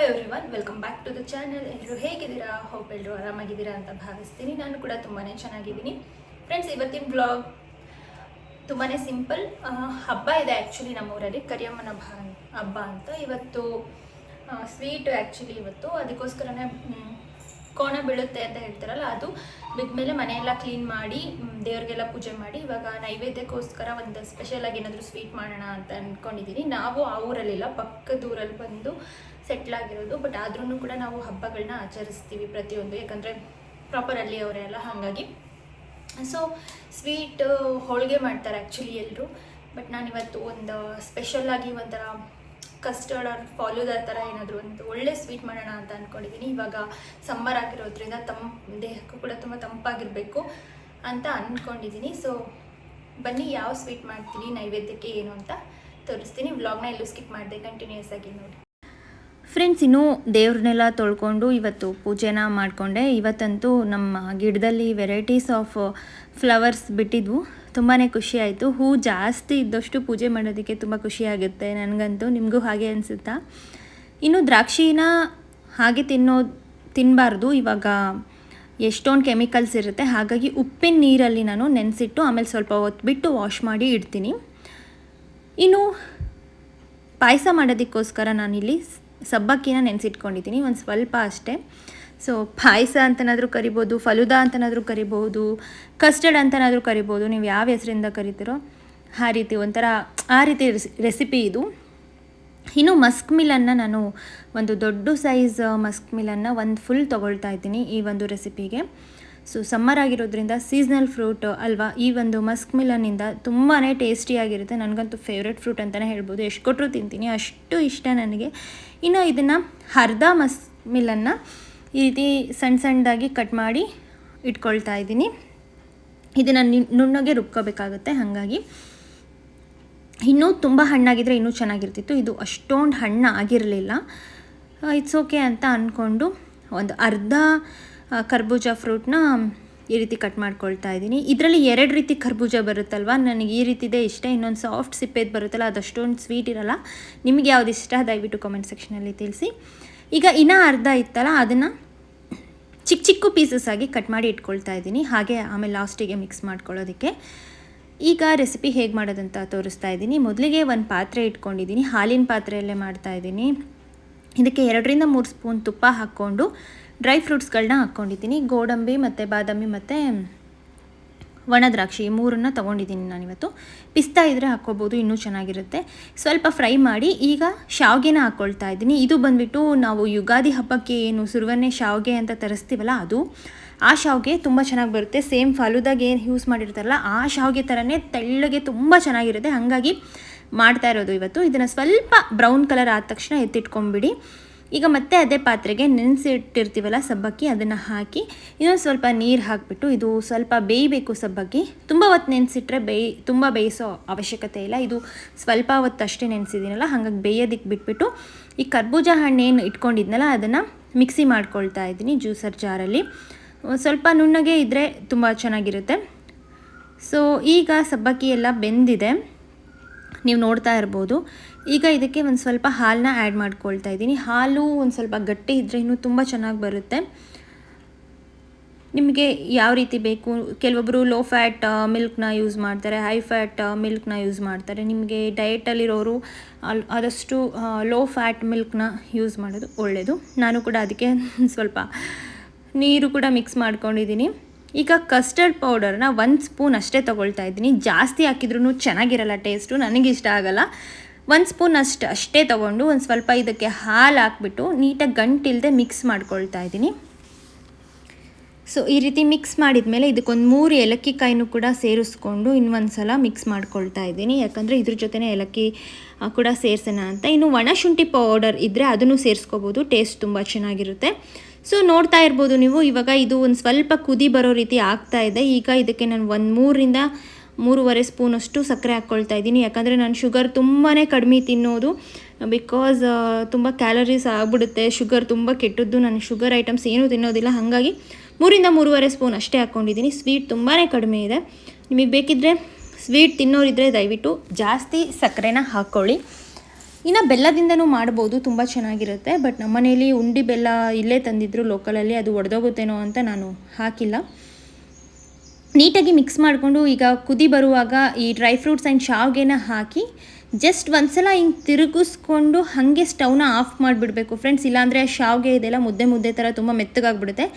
Everyone, welcome back to the channel. ಎಲ್ಲರೂ ಹೇಗಿದ್ದೀರಾ? Hope ಎಲ್ಲರೂ ಆರಾಮಾಗಿದ್ದೀರಾ ಅಂತ ಭಾವಿಸ್ತೀನಿ. ನಾನು ಕೂಡ ತುಂಬಾ ಚೆನ್ನಾಗಿದ್ದೀನಿ. ಫ್ರೆಂಡ್ಸ್, ಇವತ್ತಿನ ಬ್ಲಾಗ್ ತುಂಬಾ ಸಿಂಪಲ್. ಹಬ್ಬ ಇದೆ ಆ್ಯಕ್ಚುಲಿ ನಮ್ಮೂರಲ್ಲಿ, ಕರಿಯಮ್ಮನ ಹಬ್ಬ ಅಂತ. ಇವತ್ತು ಸ್ವೀಟ್ ಆ್ಯಕ್ಚುಲಿ ಇವತ್ತು, ಅದಕ್ಕೋಸ್ಕರನೇ ಕೋಣ ಬೀಳುತ್ತೆ ಅಂತ ಹೇಳ್ತಾರಲ್ಲ, ಅದು ಬಿದ್ಮೇಲೆ ಮನೆಯೆಲ್ಲ ಕ್ಲೀನ್ ಮಾಡಿ ದೇವ್ರಿಗೆಲ್ಲ ಪೂಜೆ ಮಾಡಿ ಇವಾಗ ನೈವೇದ್ಯಕ್ಕೋಸ್ಕರ ಒಂದು ಸ್ಪೆಷಲಾಗಿ ಏನಾದರೂ ಸ್ವೀಟ್ ಮಾಡೋಣ ಅಂತ ಅಂದ್ಕೊಂಡಿದ್ದೀನಿ. ನಾವು ಆ ಊರಲ್ಲಿಲ್ಲ, ಪಕ್ಕದ ಊರಲ್ಲಿ ಬಂದು ಸೆಟ್ಲ್ ಆಗಿರೋದು. ಬಟ್ ಆದ್ರೂ ಕೂಡ ನಾವು ಹಬ್ಬಗಳನ್ನ ಆಚರಿಸ್ತೀವಿ ಪ್ರತಿಯೊಂದು, ಯಾಕಂದರೆ ಪ್ರಾಪರಲ್ಲಿ ಅವರೆಲ್ಲ. ಹಾಗಾಗಿ ಸೊ ಸ್ವೀಟ್ ಹೋಳಿಗೆ ಮಾಡ್ತಾರೆ ಆ್ಯಕ್ಚುಲಿ ಎಲ್ಲರೂ. ಬಟ್ ನಾನಿವತ್ತು ಒಂದು ಸ್ಪೆಷಲ್ಲಾಗಿ ಒಂಥರ ಕಸ್ಟರ್ಡ್ ಆರ್ ಫಾಲೂದಾ ಥರ ಏನಾದರೂ ಒಂದು ಒಳ್ಳೆ ಸ್ವೀಟ್ ಮಾಡೋಣ ಅಂತ ಅಂದ್ಕೊಂಡಿದ್ದೀನಿ. ಇವಾಗ ಸಮ್ಮರ್ ಆಗಿರೋದ್ರಿಂದ ದೇಹಕ್ಕೂ ಕೂಡ ತುಂಬ ತಂಪಾಗಿರಬೇಕು ಅಂತ ಅಂದ್ಕೊಂಡಿದ್ದೀನಿ. ಸೊ ಬನ್ನಿ, ಯಾವ ಸ್ವೀಟ್ ಮಾಡ್ತೀನಿ, ನೈವೇದ್ಯಕ್ಕೆ ಏನು ಅಂತ ತೋರಿಸ್ತೀನಿ. ವ್ಲಾಗ್ನ ಎಲ್ಲೂ ಸ್ಕಿಪ್ ಮಾಡಿದೆ, ಕಂಟಿನ್ಯೂಸ್ ಆಗಿ ನೋಡಿ. ಫ್ರೆಂಡ್ಸ್, ಇನ್ನೂ ದೇವ್ರನ್ನೆಲ್ಲ ತೊಳ್ಕೊಂಡು ಇವತ್ತು ಪೂಜೆನ ಮಾಡಿಕೊಂಡೆ. ಇವತ್ತಂತೂ ನಮ್ಮ ಗಿಡದಲ್ಲಿ ವೆರೈಟೀಸ್ ಆಫ್ ಫ್ಲವರ್ಸ್ ಬಿಟ್ಟಿದ್ವು. ತುಂಬಾ ಖುಷಿ ಆಯಿತು. ಹೂ ಜಾಸ್ತಿ ಇದ್ದಷ್ಟು ಪೂಜೆ ಮಾಡೋದಕ್ಕೆ ತುಂಬ ಖುಷಿಯಾಗುತ್ತೆ ನನಗಂತೂ. ನಿಮಗೂ ಹಾಗೆ ಅನಿಸುತ್ತಾ? ಇನ್ನು ದ್ರಾಕ್ಷಿನ ಹಾಗೆ ತಿನ್ನಬಾರ್ದು. ಇವಾಗ ಎಷ್ಟೊಂದು ಕೆಮಿಕಲ್ಸ್ ಇರುತ್ತೆ. ಹಾಗಾಗಿ ಉಪ್ಪಿನ ನೀರಲ್ಲಿ ನಾನು ನೆನೆಸಿಟ್ಟು ಆಮೇಲೆ ಸ್ವಲ್ಪ ಹೊತ್ತು ಬಿಟ್ಟು ವಾಶ್ ಮಾಡಿ ಇಡ್ತೀನಿ. ಇನ್ನು ಪಾಯಸ ಮಾಡೋದಕ್ಕೋಸ್ಕರ ನಾನಿಲ್ಲಿ ಸಬ್ಬಕ್ಕಿನ ನೆನೆಸಿಟ್ಕೊಂಡಿದ್ದೀನಿ, ಒಂದು ಸ್ವಲ್ಪ ಅಷ್ಟೇ. ಸೊ ಪಾಯಸ ಅಂತನಾದರೂ ಕರಿಬೋದು, ಫಲೂದಾ ಅಂತನಾದರೂ ಕರಿಬೋದು, ಕಸ್ಟರ್ಡ್ ಅಂತನಾದರೂ ಕರಿಬೋದು. ನೀವು ಯಾವ ಹೆಸರಿಂದ ಕರಿತೀರೋ ಆ ರೀತಿ ರೆಸಿಪಿ ಇದು. ಇನ್ನು ಮಸ್ಕ್ ಮಿಲನ್ನು ನಾನು ಒಂದು ದೊಡ್ಡ ಸೈಜ್ ಮಸ್ಕ್ ಮಿಲನ್ನು ಒಂದು ಫುಲ್ ತೊಗೊಳ್ತಾ ಇದ್ದೀನಿ ಈ ಒಂದು ರೆಸಿಪಿಗೆ. ಸೊ ಸಮ್ಮರ್ ಆಗಿರೋದ್ರಿಂದ ಸೀಸ್ನಲ್ ಫ್ರೂಟ್ ಅಲ್ವಾ, ಈ ಒಂದು ಮಸ್ಕ್ ಮಿಲನ್ನಿಂದ ತುಂಬಾ ಟೇಸ್ಟಿಯಾಗಿರುತ್ತೆ. ನನಗಂತೂ ಫೇವ್ರೆಟ್ ಫ್ರೂಟ್ ಅಂತಲೇ ಹೇಳ್ಬೋದು. ಎಷ್ಟು ಕೊಟ್ಟರು ತಿಂತೀನಿ, ಅಷ್ಟು ಇಷ್ಟ ನನಗೆ. ಇನ್ನು ಇದನ್ನು ಅರ್ಧ ಮಸ್ಕ್ ಮಿಲನ್ನು ಈ ರೀತಿ ಸಣ್ಣ ಸಣ್ಣದಾಗಿ ಕಟ್ ಮಾಡಿ ಇಟ್ಕೊಳ್ತಾ ಇದ್ದೀನಿ. ಇದನ್ನು ನುಣ್ಣಗೆ ರುಬ್ಕೋಬೇಕಾಗುತ್ತೆ. ಹಾಗಾಗಿ ಇನ್ನೂ ತುಂಬ ಹಣ್ಣಾಗಿದ್ದರೆ ಇನ್ನೂ ಚೆನ್ನಾಗಿರ್ತಿತ್ತು. ಇದು ಅಷ್ಟೊಂದು ಹಣ್ಣು ಆಗಿರಲಿಲ್ಲ. ಇಟ್ಸ್ ಓಕೆ ಅಂತ ಅಂದ್ಕೊಂಡು ಒಂದು ಅರ್ಧ ಕರ್ಬೂಜ ಫ್ರೂಟ್ನ ಈ ರೀತಿ ಕಟ್ ಮಾಡ್ಕೊಳ್ತಾ ಇದ್ದೀನಿ. ಇದರಲ್ಲಿ 2 ರೀತಿ ಕರ್ಬೂಜ ಬರುತ್ತಲ್ವ, ನನಗೆ ಈ ರೀತಿದೇ ಇಷ್ಟ. ಇನ್ನೊಂದು ಸಾಫ್ಟ್ ಸಿಪ್ಪೆದು ಬರುತ್ತಲ್ಲ, ಅದಷ್ಟೊಂದು ಸ್ವೀಟ್ ಇರಲ್ಲ. ನಿಮಗೆ ಯಾವ್ದು ಇಷ್ಟ ದಯವಿಟ್ಟು ಕಮೆಂಟ್ ಸೆಕ್ಷನಲ್ಲಿ ತಿಳಿಸಿ. ಈಗ ಇನ್ನೂ ಅರ್ಧ ಇತ್ತಲ್ಲ, ಅದನ್ನು ಚಿಕ್ಕ ಚಿಕ್ಕ ಪೀಸಸ್ ಆಗಿ ಕಟ್ ಮಾಡಿ ಇಟ್ಕೊಳ್ತಾ ಇದ್ದೀನಿ. ಹಾಗೆ ಆಮೇಲೆ ಲಾಸ್ಟಿಗೆ ಮಿಕ್ಸ್ ಮಾಡ್ಕೊಳ್ಳೋದಕ್ಕೆ. ಈಗ ರೆಸಿಪಿ ಹೇಗೆ ಮಾಡೋದಂತ ತೋರಿಸ್ತಾ ಇದ್ದೀನಿ. ಮೊದಲಿಗೆ ಒಂದು ಪಾತ್ರೆ ಇಟ್ಕೊಂಡಿದ್ದೀನಿ, ಹಾಲಿನ ಪಾತ್ರೆಯಲ್ಲೇ ಮಾಡ್ತಾಯಿದ್ದೀನಿ. ಇದಕ್ಕೆ 2ರಿಂದ 3 ಸ್ಪೂನ್ ತುಪ್ಪ ಹಾಕ್ಕೊಂಡು ಡ್ರೈ ಫ್ರೂಟ್ಸ್ಗಳನ್ನ ಹಾಕ್ಕೊಂಡಿದ್ದೀನಿ. ಗೋಡಂಬಿ ಮತ್ತು ಬಾದಾಮಿ ಮತ್ತು ಒಣ ದ್ರಾಕ್ಷಿ ಈ 3ನ್ನ ತೊಗೊಂಡಿದ್ದೀನಿ ನಾನಿವತ್ತು. ಪಿಸ್ತಾ ಇದ್ದರೆ ಹಾಕ್ಕೋಬೋದು, ಇನ್ನೂ ಚೆನ್ನಾಗಿರುತ್ತೆ. ಸ್ವಲ್ಪ ಫ್ರೈ ಮಾಡಿ ಈಗ ಶಾವಿಗೆನ ಹಾಕ್ಕೊಳ್ತಾ ಇದ್ದೀನಿ. ಇದು ಬಂದುಬಿಟ್ಟು ನಾವು ಯುಗಾದಿ ಹಬ್ಬಕ್ಕೆ ಏನು ಸುರುವನ್ನೇ ಶಾವಿಗೆ ಅಂತ ತರಿಸ್ತೀವಲ್ಲ, ಅದು ಆ ಶಾವಿಗೆ ತುಂಬ ಚೆನ್ನಾಗಿ ಬರುತ್ತೆ. ಸೇಮ್ ಫಲೂದಾಗೆ ಏನು ಯೂಸ್ ಮಾಡಿರ್ತಾರಲ್ಲ ಆ ಶಾವಿಗೆ ಥರನೇ ತೆಳ್ಳಗೆ ತುಂಬ ಚೆನ್ನಾಗಿರುತ್ತೆ. ಹಾಗಾಗಿ ಮಾಡ್ತಾ ಇರೋದು ಇವತ್ತು. ಇದನ್ನು ಸ್ವಲ್ಪ ಬ್ರೌನ್ ಕಲರ್ ಆದ ತಕ್ಷಣ ಎತ್ತಿಟ್ಕೊಂಡ್ಬಿಡಿ. ಈಗ ಮತ್ತೆ ಅದೇ ಪಾತ್ರೆಗೆ ನೆನೆಸಿಟ್ಟಿರ್ತೀವಲ್ಲ ಸಬ್ಬಕ್ಕಿ, ಅದನ್ನು ಹಾಕಿ ಇನ್ನೊಂದು ಸ್ವಲ್ಪ ನೀರು ಹಾಕಿಬಿಟ್ಟು ಇದು ಸ್ವಲ್ಪ ಬೇಯಬೇಕು. ಸಬ್ಬಕ್ಕಿ ತುಂಬ ಹೊತ್ತು ನೆನೆಸಿಟ್ರೆ ತುಂಬ ಬೇಯಿಸೋ ಅವಶ್ಯಕತೆ ಇಲ್ಲ. ಇದು ಸ್ವಲ್ಪ ಹೊತ್ತು ಅಷ್ಟೇ ನೆನೆಸಿದ್ದೀನಲ್ಲ, ಹಾಗಾಗಿ ಬೇಯೋದಕ್ಕೆ ಬಿಟ್ಬಿಟ್ಟು ಈ ಕರ್ಬೂಜ ಹಣ್ಣೇನು ಇಟ್ಕೊಂಡಿದ್ನಲ್ಲ ಅದನ್ನು ಮಿಕ್ಸಿ ಮಾಡ್ಕೊಳ್ತಾ ಇದ್ದೀನಿ ಜ್ಯೂಸರ್ ಜಾರಲ್ಲಿ. ಸ್ವಲ್ಪ ನುಣ್ಣಗೆ ಇದ್ದರೆ ತುಂಬ ಚೆನ್ನಾಗಿರುತ್ತೆ. ಸೊ ಈಗ ಸಬ್ಬಕ್ಕಿ ಎಲ್ಲ ಬೆಂದಿದೆ, ನೀವು ನೋಡ್ತಾ ಇರ್ಬೋದು. ಈಗ ಇದಕ್ಕೆ ಒಂದು ಸ್ವಲ್ಪ ಹಾಲನ್ನ ಆ್ಯಡ್ ಮಾಡ್ಕೊಳ್ತಾ ಇದ್ದೀನಿ. ಹಾಲು ಒಂದು ಸ್ವಲ್ಪ ಗಟ್ಟಿ ಇದ್ದರೆ ಇನ್ನೂ ತುಂಬ ಚೆನ್ನಾಗಿ ಬರುತ್ತೆ. ನಿಮಗೆ ಯಾವ ರೀತಿ ಬೇಕು, ಕೆಲವೊಬ್ಬರು ಲೋ ಫ್ಯಾಟ್ ಮಿಲ್ಕ್ನ ಯೂಸ್ ಮಾಡ್ತಾರೆ, ಹೈ ಫ್ಯಾಟ್ ಮಿಲ್ಕ್ನ ಯೂಸ್ ಮಾಡ್ತಾರೆ. ನಿಮಗೆ ಡಯಟಲ್ಲಿರೋರು ಆದಷ್ಟು ಲೋ ಫ್ಯಾಟ್ ಮಿಲ್ಕ್ನ ಯೂಸ್ ಮಾಡೋದು ಒಳ್ಳೆಯದು. ನಾನು ಕೂಡ ಅದಕ್ಕೆ ಸ್ವಲ್ಪ ನೀರು ಕೂಡ ಮಿಕ್ಸ್ ಮಾಡ್ಕೊಂಡಿದ್ದೀನಿ. ಈಗ ಕಸ್ಟರ್ಡ್ ಪೌಡರ್ನ 1 ಸ್ಪೂನ್ ಅಷ್ಟೇ ತೊಗೊಳ್ತಾ ಇದ್ದೀನಿ. ಜಾಸ್ತಿ ಹಾಕಿದ್ರೂ ಚೆನ್ನಾಗಿರಲ್ಲ ಟೇಸ್ಟು, ನನಗಿಷ್ಟ ಆಗಲ್ಲ. 1 ಸ್ಪೂನ್ ಅಷ್ಟೇ ತೊಗೊಂಡು ಒಂದು ಸ್ವಲ್ಪ ಇದಕ್ಕೆ ಹಾಲು ಹಾಕ್ಬಿಟ್ಟು ನೀಟಾಗಿ ಗಂಟಿಲ್ಲದೆ ಮಿಕ್ಸ್ ಮಾಡ್ಕೊಳ್ತಾ ಇದ್ದೀನಿ. ಸೊ ಈ ರೀತಿ ಮಿಕ್ಸ್ ಮಾಡಿದ ಮೇಲೆ ಇದಕ್ಕೊಂದು 3 ಏಲಕ್ಕಿ ಕಾಯಿನೂ ಕೂಡ ಸೇರಿಸ್ಕೊಂಡು ಇನ್ನೊಂದು ಸಲ ಮಿಕ್ಸ್ ಮಾಡ್ಕೊಳ್ತಾ ಇದ್ದೀನಿ. ಯಾಕಂದರೆ ಇದ್ರ ಜೊತೆನೇ ಏಲಕ್ಕಿ ಕೂಡ ಸೇರಿಸೋಣ ಅಂತ. ಇನ್ನು ಒಣ ಶುಂಠಿ ಪೌಡರ್ ಇದ್ದರೆ ಅದನ್ನು ಸೇರಿಸ್ಕೋಬೋದು, ಟೇಸ್ಟ್ ತುಂಬ ಚೆನ್ನಾಗಿರುತ್ತೆ. ಸೊ ನೋಡ್ತಾ ಇರ್ಬೋದು ನೀವು, ಇವಾಗ ಇದು ಒಂದು ಸ್ವಲ್ಪ ಕುದಿ ಬರೋ ರೀತಿ ಆಗ್ತಾ ಇದೆ. ಈಗ ಇದಕ್ಕೆ ನಾನು 3ರಿಂದ 3.5 ಸ್ಪೂನಷ್ಟು ಸಕ್ಕರೆ ಹಾಕ್ಕೊಳ್ತಾ ಇದ್ದೀನಿ. ಯಾಕಂದರೆ ನಾನು ಶುಗರ್ ತುಂಬಾ ಕಡಿಮೆ ತಿನ್ನೋದು, ಬಿಕಾಸ್ ತುಂಬ ಕ್ಯಾಲರೀಸ್ ಆಗಿಬಿಡುತ್ತೆ. ಶುಗರ್ ತುಂಬ ಕೆಟ್ಟದ್ದು, ನಾನು ಶುಗರ್ ಐಟಮ್ಸ್ ಏನೂ ತಿನ್ನೋದಿಲ್ಲ. ಹಾಗಾಗಿ 3ರಿಂದ 3.5 ಸ್ಪೂನ್ ಅಷ್ಟೇ ಹಾಕ್ಕೊಂಡಿದ್ದೀನಿ. ಸ್ವೀಟ್ ತುಂಬಾ ಕಡಿಮೆ ಇದೆ. ನಿಮಗೆ ಬೇಕಿದ್ದರೆ ಸ್ವೀಟ್ ತಿನ್ನೋರಿದ್ದರೆ ದಯವಿಟ್ಟು ಜಾಸ್ತಿ ಸಕ್ಕರೆನ ಹಾಕ್ಕೊಳ್ಳಿ. ಇನ್ನು ಬೆಲ್ಲದಿಂದನೂ ಮಾಡ್ಬೋದು, ತುಂಬ ಚೆನ್ನಾಗಿರುತ್ತೆ. ಬಟ್ ನಮ್ಮ ಮನೇಲಿ ಉಂಡಿ ಬೆಲ್ಲ ಇಲ್ಲೇ ತಂದಿದ್ರು ಲೋಕಲಲ್ಲಿ, ಅದು ಒಡೆದೋಗುತ್ತೇನೋ ಅಂತ ನಾನು ಹಾಕಿಲ್ಲ. ನೀಟಾಗಿ ಮಿಕ್ಸ್ ಮಾಡಿಕೊಂಡು ಈಗ ಕುದಿ ಬರುವಾಗ ಈ ಡ್ರೈ ಫ್ರೂಟ್ಸ್ ಆ್ಯಂಡ್ ಶಾವಿಗೆನ ಹಾಕಿ ಜಸ್ಟ್ ಒಂದ್ಸಲ ಹಿಂಗೆ ತಿರುಗಿಸ್ಕೊಂಡು ಹಾಗೆ ಸ್ಟವ್ನ ಆಫ್ ಮಾಡಿಬಿಡಬೇಕು ಫ್ರೆಂಡ್ಸ್. ಇಲ್ಲಾಂದರೆ ಶಾವಿಗೆ ಇದೆಲ್ಲ ಮುದ್ದೆ ಥರ ತುಂಬ ಮೆತ್ತಗಾಗ್ಬಿಡುತ್ತೆ.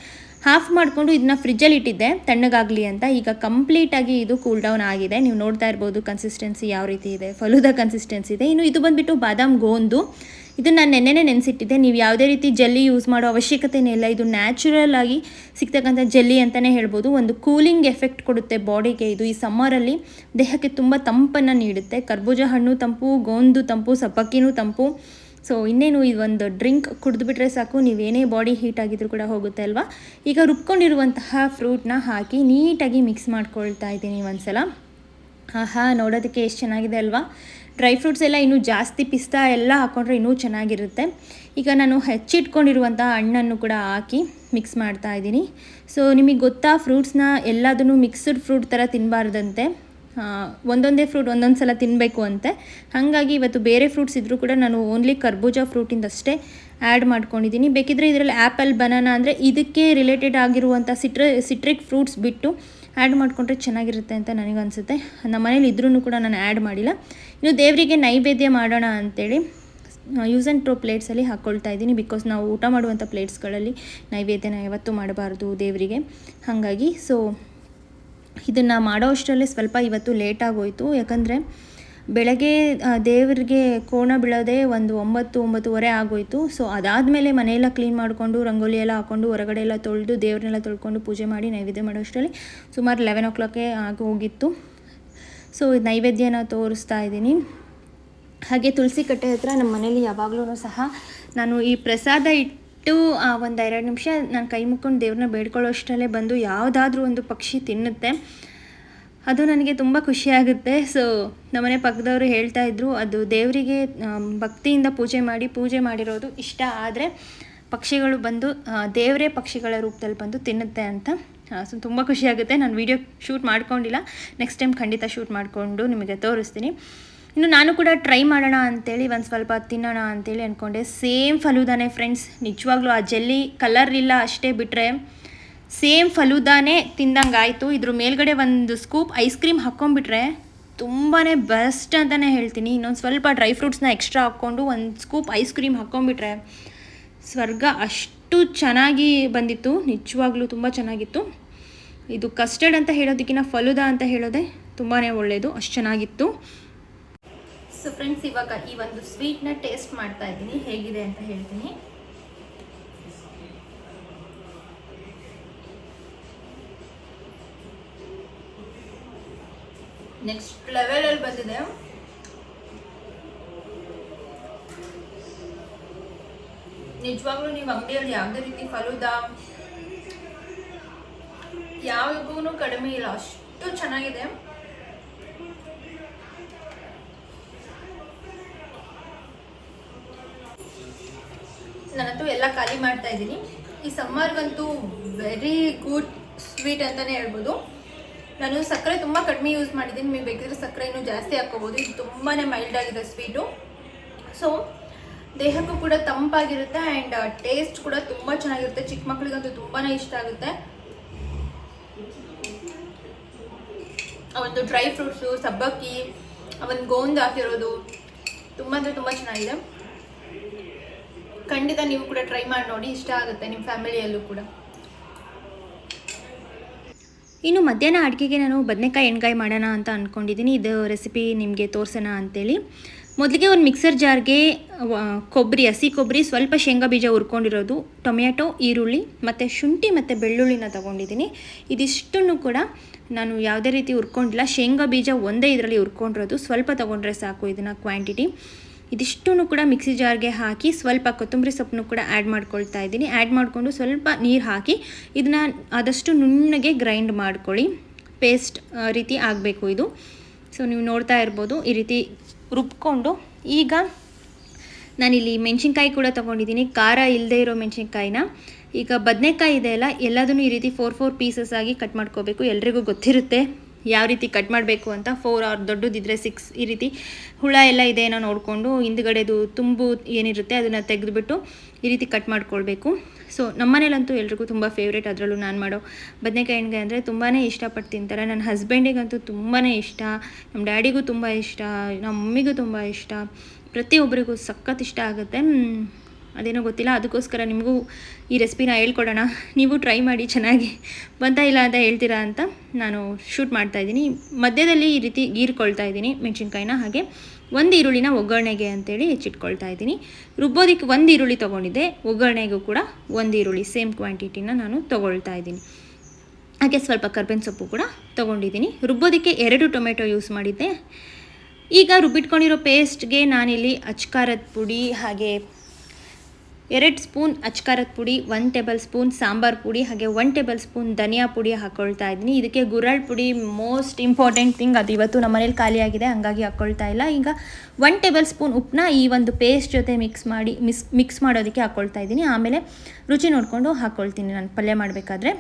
ಹಾಫ್ ಮಾಡಿಕೊಂಡು ಇದನ್ನ ಫ್ರಿಜ್ಜಲ್ಲಿ ಇಟ್ಟಿದ್ದೆ ತಣ್ಣಗಾಗಲಿ ಅಂತ. ಈಗ ಕಂಪ್ಲೀಟಾಗಿ ಇದು ಕೂಲ್ ಡೌನ್ ಆಗಿದೆ. ನೀವು ನೋಡ್ತಾ ಇರ್ಬೋದು ಕನ್ಸಿಸ್ಟೆನ್ಸಿ ಯಾವ ರೀತಿ ಇದೆ, ಫಲೂದಾ ಕನ್ಸಿಸ್ಟೆನ್ಸಿ ಇದೆ. ಇನ್ನು ಇದು ಬಂದುಬಿಟ್ಟು ಬಾದಾಮ್ ಗೋಂದು. ಇದನ್ನು ನಾನು ನೆನ್ನೆನೇ ನೆನೆಸಿಟ್ಟಿದ್ದೆ. ನೀವು ಯಾವುದೇ ರೀತಿ ಜೆಲ್ಲಿ ಯೂಸ್ ಮಾಡೋ ಅವಶ್ಯಕತೆಯೇ ಇಲ್ಲ. ಇದು ನ್ಯಾಚುರಲ್ ಆಗಿ ಸಿಗ್ತಕ್ಕಂಥ ಜೆಲ್ಲಿ ಅಂತಲೇ ಹೇಳ್ಬೋದು. ಒಂದು ಕೂಲಿಂಗ್ ಎಫೆಕ್ಟ್ ಕೊಡುತ್ತೆ ಬಾಡಿಗೆ. ಇದು ಈ ಸಮ್ಮರಲ್ಲಿ ದೇಹಕ್ಕೆ ತುಂಬ ತಂಪನ್ನು ನೀಡುತ್ತೆ. ಕರ್ಬೂಜ ಹಣ್ಣು ತಂಪು, ಗೋಂದು ತಂಪು, ಸಬ್ಬಕ್ಕಿನೂ ತಂಪು. ಸೊ ಇನ್ನೇನು ಇದೊಂದು ಡ್ರಿಂಕ್ ಕುಡಿದ್ಬಿಟ್ರೆ ಸಾಕು, ನೀವೇನೇ ಬಾಡಿ ಹೀಟ್ ಆಗಿದ್ರು ಕೂಡ ಹೋಗುತ್ತೆ ಅಲ್ವಾ. ಈಗ ರುಬ್ಕೊಂಡಿರುವಂತಹ ಫ್ರೂಟ್ನ ಹಾಕಿ ನೀಟಾಗಿ ಮಿಕ್ಸ್ ಮಾಡ್ಕೊಳ್ತಾ ಇದ್ದೀನಿ ಒಂದ್ಸಲ. ಆಹಾ, ನೋಡೋದಕ್ಕೆ ಎಷ್ಟು ಚೆನ್ನಾಗಿದೆ ಅಲ್ವಾ. ಡ್ರೈ ಫ್ರೂಟ್ಸ್ ಎಲ್ಲ ಇನ್ನೂ ಜಾಸ್ತಿ ಪಿಸ್ತಾ ಎಲ್ಲ ಹಾಕ್ಕೊಂಡ್ರೆ ಇನ್ನೂ ಚೆನ್ನಾಗಿರುತ್ತೆ. ಈಗ ನಾನು ಹೆಚ್ಚಿಟ್ಕೊಂಡಿರುವಂಥ ಹಣ್ಣನ್ನು ಕೂಡ ಹಾಕಿ ಮಿಕ್ಸ್ ಮಾಡ್ತಾ ಇದ್ದೀನಿ. ಸೊ ನಿಮಗೆ ಗೊತ್ತಾ, ಫ್ರೂಟ್ಸ್ನ ಎಲ್ಲದನ್ನು ಮಿಕ್ಸ್ಡ್ ಫ್ರೂಟ್ ಥರ ತಿನ್ನಬಾರ್ದಂತೆ. ಒಂದೊಂದೇ ಫ್ರೂಟ್ ಒಂದೊಂದು ಸಲ ತಿನ್ನಬೇಕು ಅಂತೆ. ಹಾಗಾಗಿ ಇವತ್ತು ಬೇರೆ ಫ್ರೂಟ್ಸ್ ಇದ್ದರೂ ಕೂಡ ನಾನು ಓನ್ಲಿ ಕರ್ಬೂಜ ಫ್ರೂಟಿಂದಷ್ಟೇ ಆ್ಯಡ್ ಮಾಡ್ಕೊಂಡಿದ್ದೀನಿ. ಬೇಕಿದ್ದರೆ ಇದರಲ್ಲಿ ಆ್ಯಪಲ್, ಬನಾನಾ ಅಂದರೆ ಇದಕ್ಕೆ ರಿಲೇಟೆಡ್ ಆಗಿರುವಂಥ ಸಿಟ್ರಿಕ್ ಫ್ರೂಟ್ಸ್ ಬಿಟ್ಟು ಆ್ಯಡ್ ಮಾಡಿಕೊಂಡ್ರೆ ಚೆನ್ನಾಗಿರುತ್ತೆ ಅಂತ ನನಗನ್ಸುತ್ತೆ. ನಮ್ಮ ಮನೇಲಿ ಇದ್ರೂ ಕೂಡ ನಾನು ಆ್ಯಡ್ ಮಾಡಿಲ್ಲ. ಇನ್ನು ದೇವರಿಗೆ ನೈವೇದ್ಯ ಮಾಡೋಣ ಅಂಥೇಳಿ ಯೂಸ್ ಆ್ಯಂಡ್ ಥ್ರೋ ಪ್ಲೇಟ್ಸಲ್ಲಿ ಹಾಕ್ಕೊಳ್ತಾ ಇದ್ದೀನಿ. ಬಿಕಾಸ್ ನಾವು ಊಟ ಮಾಡುವಂಥ ಪ್ಲೇಟ್ಸ್ಗಳಲ್ಲಿ ನೈವೇದ್ಯನ ಯಾವತ್ತೂ ಮಾಡಬಾರ್ದು ದೇವರಿಗೆ. ಹಾಗಾಗಿ ಸೊ ಇದನ್ನು ಮಾಡೋ ಅಷ್ಟರಲ್ಲೇ ಸ್ವಲ್ಪ ಇವತ್ತು ಲೇಟಾಗೋಯಿತು. ಯಾಕಂದರೆ ಬೆಳಗ್ಗೆ ದೇವರಿಗೆ ಕೋಣ ಬೀಳೋದೇ ಒಂದು 9-9:30 ಆಗೋಯಿತು. ಸೊ ಅದಾದಮೇಲೆ ಮನೆಯೆಲ್ಲ ಕ್ಲೀನ್ ಮಾಡಿಕೊಂಡು ರಂಗೋಲಿ ಎಲ್ಲ ಹಾಕ್ಕೊಂಡು ಹೊರಗಡೆ ಎಲ್ಲ ತೊಳೆದು ದೇವ್ರನ್ನೆಲ್ಲ ತೊಳ್ಕೊಂಡು ಪೂಜೆ ಮಾಡಿ ನೈವೇದ್ಯ ಮಾಡೋ ಅಷ್ಟರಲ್ಲಿ ಸುಮಾರು 11 o'clock ಆಗೋಗಿತ್ತು. ಸೊ ನೈವೇದ್ಯನ ತೋರಿಸ್ತಾ ಇದ್ದೀನಿ. ಹಾಗೆ ತುಳಸಿ ಕಟ್ಟೆ ಹತ್ರ ನಮ್ಮ ಮನೇಲಿ ಯಾವಾಗಲೂ ಸಹ ನಾನು ಈ ಪ್ರಸಾದ ಇಟ್ಟು ಒಂದು 2 ನಿಮಿಷ ನಾನು ಕೈ ಮುಕ್ಕೊಂಡು ದೇವ್ರನ್ನ ಬೇಡ್ಕೊಳ್ಳೋ ಅಷ್ಟರಲ್ಲೇ ಬಂದು ಯಾವುದಾದ್ರೂ ಒಂದು ಪಕ್ಷಿ ತಿನ್ನುತ್ತೆ. ಅದು ನನಗೆ ತುಂಬ ಖುಷಿಯಾಗುತ್ತೆ. ಸೊ ನಮ್ಮನೆ ಪಕ್ಕದವರು ಹೇಳ್ತಾ ಇದ್ರು, ಅದು ದೇವರಿಗೆ ಭಕ್ತಿಯಿಂದ ಪೂಜೆ ಮಾಡಿರೋದು ಇಷ್ಟ ಆದರೆ ಪಕ್ಷಿಗಳು ಬಂದು ದೇವರೇ ಪಕ್ಷಿಗಳ ರೂಪದಲ್ಲಿ ಬಂದು ತಿನ್ನುತ್ತೆ ಅಂತ. ಸೊ ತುಂಬ ಖುಷಿಯಾಗುತ್ತೆ. ನಾನು ವೀಡಿಯೋ ಶೂಟ್ ಮಾಡ್ಕೊಂಡಿಲ್ಲ, ನೆಕ್ಸ್ಟ್ ಟೈಮ್ ಖಂಡಿತ ಶೂಟ್ ಮಾಡಿಕೊಂಡು ನಿಮಗೆ ತೋರಿಸ್ತೀನಿ. ಇನ್ನು ನಾನು ಕೂಡ ಟ್ರೈ ಮಾಡೋಣ ಅಂಥೇಳಿ ಒಂದು ಸ್ವಲ್ಪ ತಿನ್ನೋಣ ಅಂಥೇಳಿ ಅಂದ್ಕೊಂಡೆ. ಸೇಮ್ ಫಲೂದಾನೆ ಫ್ರೆಂಡ್ಸ್, ನಿಜವಾಗ್ಲೂ ಆ ಜೆಲ್ಲಿ ಕಲರ್ ಇಲ್ಲ ಅಷ್ಟೇ ಬಿಟ್ಟರೆ ಸೇಮ್ ಫಲೂದಾನೇ ತಿಂದಂಗೆ ಆಯಿತು. ಇದ್ರ ಮೇಲ್ಗಡೆ ಒಂದು ಸ್ಕೂಪ್ ಐಸ್ ಕ್ರೀಮ್ ಹಾಕ್ಕೊಂಡ್ಬಿಟ್ರೆ ತುಂಬಾ ಬೆಸ್ಟ್ ಅಂತಲೇ ಹೇಳ್ತೀನಿ. ಇನ್ನೊಂದು ಸ್ವಲ್ಪ ಡ್ರೈ ಫ್ರೂಟ್ಸ್ನ ಎಕ್ಸ್ಟ್ರಾ ಹಾಕ್ಕೊಂಡು ಒಂದು ಸ್ಕೂಪ್ ಐಸ್ ಕ್ರೀಮ್ ಹಾಕ್ಕೊಂಡ್ಬಿಟ್ರೆ ಸ್ವರ್ಗ. ಅಷ್ಟು ಚೆನ್ನಾಗಿ ಬಂದಿತ್ತು, ನಿಜವಾಗ್ಲೂ ತುಂಬ ಚೆನ್ನಾಗಿತ್ತು. ಇದು ಕಸ್ಟರ್ಡ್ ಅಂತ ಹೇಳೋದಕ್ಕಿಂತ ಫಲೂದಾ ಅಂತ ಹೇಳೋದೇ ತುಂಬಾ ಒಳ್ಳೆಯದು, ಅಷ್ಟು ಚೆನ್ನಾಗಿತ್ತು. ಸೊ ಫ್ರೆಂಡ್ಸ್, ಇವಾಗ ಈ ಒಂದು ಸ್ವೀಟ್ನ ಟೇಸ್ಟ್ ಮಾಡ್ತಾ ಇದ್ದೀನಿ, ಹೇಗಿದೆ ಅಂತ ಹೇಳ್ತೀನಿ. ನೆಕ್ಸ್ಟ್ ಲೆವೆಲಲ್ಲಿ ಬಂದಿದೆ. ನಿಜವಾಗ್ಲೂ ನೀವು ಅಂಗಡಿಯಲ್ಲಿ ಯಾವುದೇ ರೀತಿ ಫಲೂದಾ ಯಾವಾಗೂ ಕಡಿಮೆ ಇಲ್ಲ, ಅಷ್ಟು ಚೆನ್ನಾಗಿದೆ. ನಾನಂತೂ ಎಲ್ಲ ಖಾಲಿ ಮಾಡ್ತಾ ಇದ್ದೀನಿ. ಈ ಸಮ್ಮರ್ಗಂತೂ ವೆರಿ ಗುಡ್ ಸ್ವೀಟ್ ಅಂತಲೇ ಹೇಳ್ಬೋದು. ನಾನು ಸಕ್ಕರೆ ತುಂಬ ಕಡಿಮೆ ಯೂಸ್ ಮಾಡಿದ್ದೀನಿ. ನೀವು ಬೇಕಿದ್ರೆ ಸಕ್ಕರೆ ಇನ್ನೂ ಜಾಸ್ತಿ ಹಾಕ್ಕೋಬೋದು. ಇದು ತುಂಬಾ ಮೈಲ್ಡ್ ಆಗಿದೆ ಸ್ವೀಟು. ಸೊ ದೇಹಕ್ಕೂ ಕೂಡ ತಂಪಾಗಿರುತ್ತೆ ಆ್ಯಂಡ್ ಟೇಸ್ಟ್ ಕೂಡ ತುಂಬ ಚೆನ್ನಾಗಿರುತ್ತೆ. ಚಿಕ್ಕ ಮಕ್ಕಳಿಗಂತೂ ತುಂಬಾ ಇಷ್ಟ ಆಗುತ್ತೆ. ಒಂದು ಡ್ರೈ ಫ್ರೂಟ್ಸು, ಸಬ್ಬಕ್ಕಿ, ಒಂದು ಗೋಂದ್ ಹಾಕಿರೋದು ತುಂಬ ಅಂದರೆ ತುಂಬ ಚೆನ್ನಾಗಿದೆ. ಖಂಡಿತ ನೀವು ಕೂಡ ಟ್ರೈ ಮಾಡಿ ನೋಡಿ, ಇಷ್ಟ ಆಗುತ್ತೆ ನಿಮ್ಮ ಫ್ಯಾಮಿಲಿಯಲ್ಲೂ ಕೂಡ. ಇನ್ನು ಮಧ್ಯಾಹ್ನ ಅಡುಗೆಗೆ ನಾನು ಬದನೆಕಾಯಿ ಎಣ್ಗಾಯಿ ಮಾಡೋಣ ಅಂತ ಅಂದ್ಕೊಂಡಿದ್ದೀನಿ. ಇದು ರೆಸಿಪಿ ನಿಮಗೆ ತೋರಿಸೋಣ ಅಂಥೇಳಿ. ಮೊದಲಿಗೆ ಒಂದು ಮಿಕ್ಸರ್ ಜಾರ್ಗೆ ಕೊಬ್ಬರಿ, ಹಸಿ ಕೊಬ್ಬರಿ, ಸ್ವಲ್ಪ ಶೇಂಗಾ ಬೀಜ ಹುರ್ಕೊಂಡಿರೋದು, ಟೊಮ್ಯಾಟೊ, ಈರುಳ್ಳಿ ಮತ್ತು ಶುಂಠಿ ಮತ್ತು ಬೆಳ್ಳುಳ್ಳಿನ ತೊಗೊಂಡಿದ್ದೀನಿ. ಇದಿಷ್ಟನ್ನು ಕೂಡ ನಾನು ಯಾವುದೇ ರೀತಿ ಹುರ್ಕೊಂಡಿಲ್ಲ. ಶೇಂಗಾ ಬೀಜ ಒಂದೇ ಇದರಲ್ಲಿ ಹುರ್ಕೊಂಡಿರೋದು, ಸ್ವಲ್ಪ ತೊಗೊಂಡ್ರೆ ಸಾಕು ಇದನ್ನು ಕ್ವಾಂಟಿಟಿ. ಇದಿಷ್ಟನ್ನು ಕೂಡ ಮಿಕ್ಸಿ ಜಾರ್ಗೆ ಹಾಕಿ ಸ್ವಲ್ಪ ಕೊತ್ತಂಬರಿ ಸೊಪ್ಪನ್ನು ಕೂಡ ಆ್ಯಡ್ ಮಾಡ್ಕೊಳ್ತಾ ಇದ್ದೀನಿ. ಆ್ಯಡ್ ಮಾಡಿಕೊಂಡು ಸ್ವಲ್ಪ ನೀರು ಹಾಕಿ ಇದನ್ನು ಆದಷ್ಟು ನುಣ್ಣಗೆ ಗ್ರೈಂಡ್ ಮಾಡ್ಕೊಳ್ಳಿ. ಪೇಸ್ಟ್ ರೀತಿ ಆಗಬೇಕು ಇದು. ಸೊ ನೀವು ನೋಡ್ತಾ ಇರ್ಬೋದು ಈ ರೀತಿ ರುಬ್ಕೊಂಡು. ಈಗ ನಾನಿಲ್ಲಿ ಮೆಣಸಿನ್ಕಾಯಿ ಕೂಡ ತೊಗೊಂಡಿದ್ದೀನಿ, ಖಾರ ಇಲ್ಲದೆ ಇರೋ ಮೆಣಸಿನ್ಕಾಯಿನ. ಈಗ ಬದನೆಕಾಯಿ ಇದೆ ಅಲ್ಲ, ಎಲ್ಲದನ್ನು ಈ ರೀತಿ 4 ಪೀಸಸ್ ಆಗಿ ಕಟ್ ಮಾಡ್ಕೋಬೇಕು. ಎಲ್ರಿಗೂ ಗೊತ್ತಿರುತ್ತೆ ಯಾವ ರೀತಿ ಕಟ್ ಮಾಡಬೇಕು ಅಂತ 4 ಆರ್ ದೊಡ್ಡದಿದ್ದರೆ 6 ಈ ರೀತಿ ಹುಳ ಎಲ್ಲ ಇದೆ ಏನೋ ನೋಡಿಕೊಂಡು ಹಿಂದ್ಗಡೆದು ತುಂಬು ಏನಿರುತ್ತೆ ಅದನ್ನು ತೆಗೆದುಬಿಟ್ಟು ಈ ರೀತಿ ಕಟ್ ಮಾಡ್ಕೊಳ್ಬೇಕು. ಸೊ ನಮ್ಮನೇಲಂತೂ ಎಲ್ರಿಗೂ ತುಂಬ ಫೇವ್ರೇಟ್. ಅದರಲ್ಲೂ ನಾನು ಮಾಡೋ ಬದನೆಕಾಯಿ ಎಣ್ಗಾಯಿ ಅಂದರೆ ತುಂಬಾ ಇಷ್ಟಪಟ್ಟು ತಿಂತಾರೆ. ನನ್ನ ಹಸ್ಬೆಂಡಿಗಂತೂ ತುಂಬಾ ಇಷ್ಟ, ನಮ್ಮ ಡ್ಯಾಡಿಗೂ ತುಂಬ ಇಷ್ಟ, ನಮ್ಮ ಮಮ್ಮಿಗೂ ತುಂಬ ಇಷ್ಟ, ಪ್ರತಿಯೊಬ್ಬರಿಗೂ ಸಖತ್ ಇಷ್ಟ ಆಗುತ್ತೆ. ಅದೇನೋ ಗೊತ್ತಿಲ್ಲ, ಅದಕ್ಕೋಸ್ಕರ ನಿಮಗೂ ಈ ರೆಸಿಪಿನ ಹೇಳ್ಕೊಡೋಣ, ನೀವು ಟ್ರೈ ಮಾಡಿ ಚೆನ್ನಾಗಿ ಬಂತಾ ಇಲ್ಲ ಅಂತ ಹೇಳ್ತೀರಾ ಅಂತ ನಾನು ಶೂಟ್ ಮಾಡ್ತಾಯಿದ್ದೀನಿ. ಮಧ್ಯದಲ್ಲಿ ಈ ರೀತಿ ಗೀರ್ಕೊಳ್ತಾ ಇದ್ದೀನಿ ಮೆಣಸಿನ್ಕಾಯಿನ. ಹಾಗೆ 1 ಈರುಳ್ಳಿನ ಒಗ್ಗರಣೆಗೆ ಅಂತೇಳಿ ಹೆಚ್ಚಿಟ್ಕೊಳ್ತಾ ಇದ್ದೀನಿ. ರುಬ್ಬೋದಕ್ಕೆ 1 ಈರುಳ್ಳಿ ತೊಗೊಂಡಿದ್ದೆ, ಒಗ್ಗರಣೆಗೂ ಕೂಡ 1 ಈರುಳ್ಳಿ ಸೇಮ್ ಕ್ವಾಂಟಿಟಿನ ನಾನು ತೊಗೊಳ್ತಾ ಇದ್ದೀನಿ. ಹಾಗೆ ಸ್ವಲ್ಪ ಕರ್ಬೇವಿನ ಸೊಪ್ಪು ಕೂಡ ತೊಗೊಂಡಿದ್ದೀನಿ. ರುಬ್ಬೋದಕ್ಕೆ 2 ಟೊಮೆಟೊ ಯೂಸ್ ಮಾಡಿದ್ದೆ. ಈಗ ರುಬ್ಬಿಟ್ಕೊಂಡಿರೋ ಪೇಸ್ಟ್ಗೆ ನಾನಿಲ್ಲಿ ಅಚ್ಕಾರದ ಪುಡಿ, ಹಾಗೆ 2 ಸ್ಪೂನ್ ಅಚ್ಕಾರದ ಪುಡಿ, 1 ಟೇಬಲ್ ಸ್ಪೂನ್ ಸಾಂಬಾರು ಪುಡಿ, ಹಾಗೆ 1 ಟೇಬಲ್ ಸ್ಪೂನ್ ಧನಿಯಾ ಪುಡಿ ಹಾಕ್ಕೊಳ್ತಾ ಇದ್ದೀನಿ. ಇದಕ್ಕೆ ಗುರಳ್ ಪುಡಿ ಮೋಸ್ಟ್ ಇಂಪಾರ್ಟೆಂಟ್ ಥಿಂಗ್, ಅದು ಇವತ್ತು ನಮ್ಮ ಮನೇಲಿ ಖಾಲಿಯಾಗಿದೆ, ಹಂಗಾಗಿ ಹಾಕ್ಕೊಳ್ತಾ ಇಲ್ಲ. ಈಗ 1 ಟೇಬಲ್ ಸ್ಪೂನ್ ಉಪ್ಪನ್ನ ಈ ಒಂದು ಪೇಸ್ಟ್ ಜೊತೆ ಮಿಕ್ಸ್ ಮಾಡೋದಕ್ಕೆ ಹಾಕ್ಕೊಳ್ತಾ ಇದ್ದೀನಿ. ಆಮೇಲೆ ರುಚಿ ನೋಡಿಕೊಂಡು ಹಾಕ್ಕೊಳ್ತೀನಿ ನಾನು ಪಲ್ಯ ಮಾಡಬೇಕಾದ್ರೆ.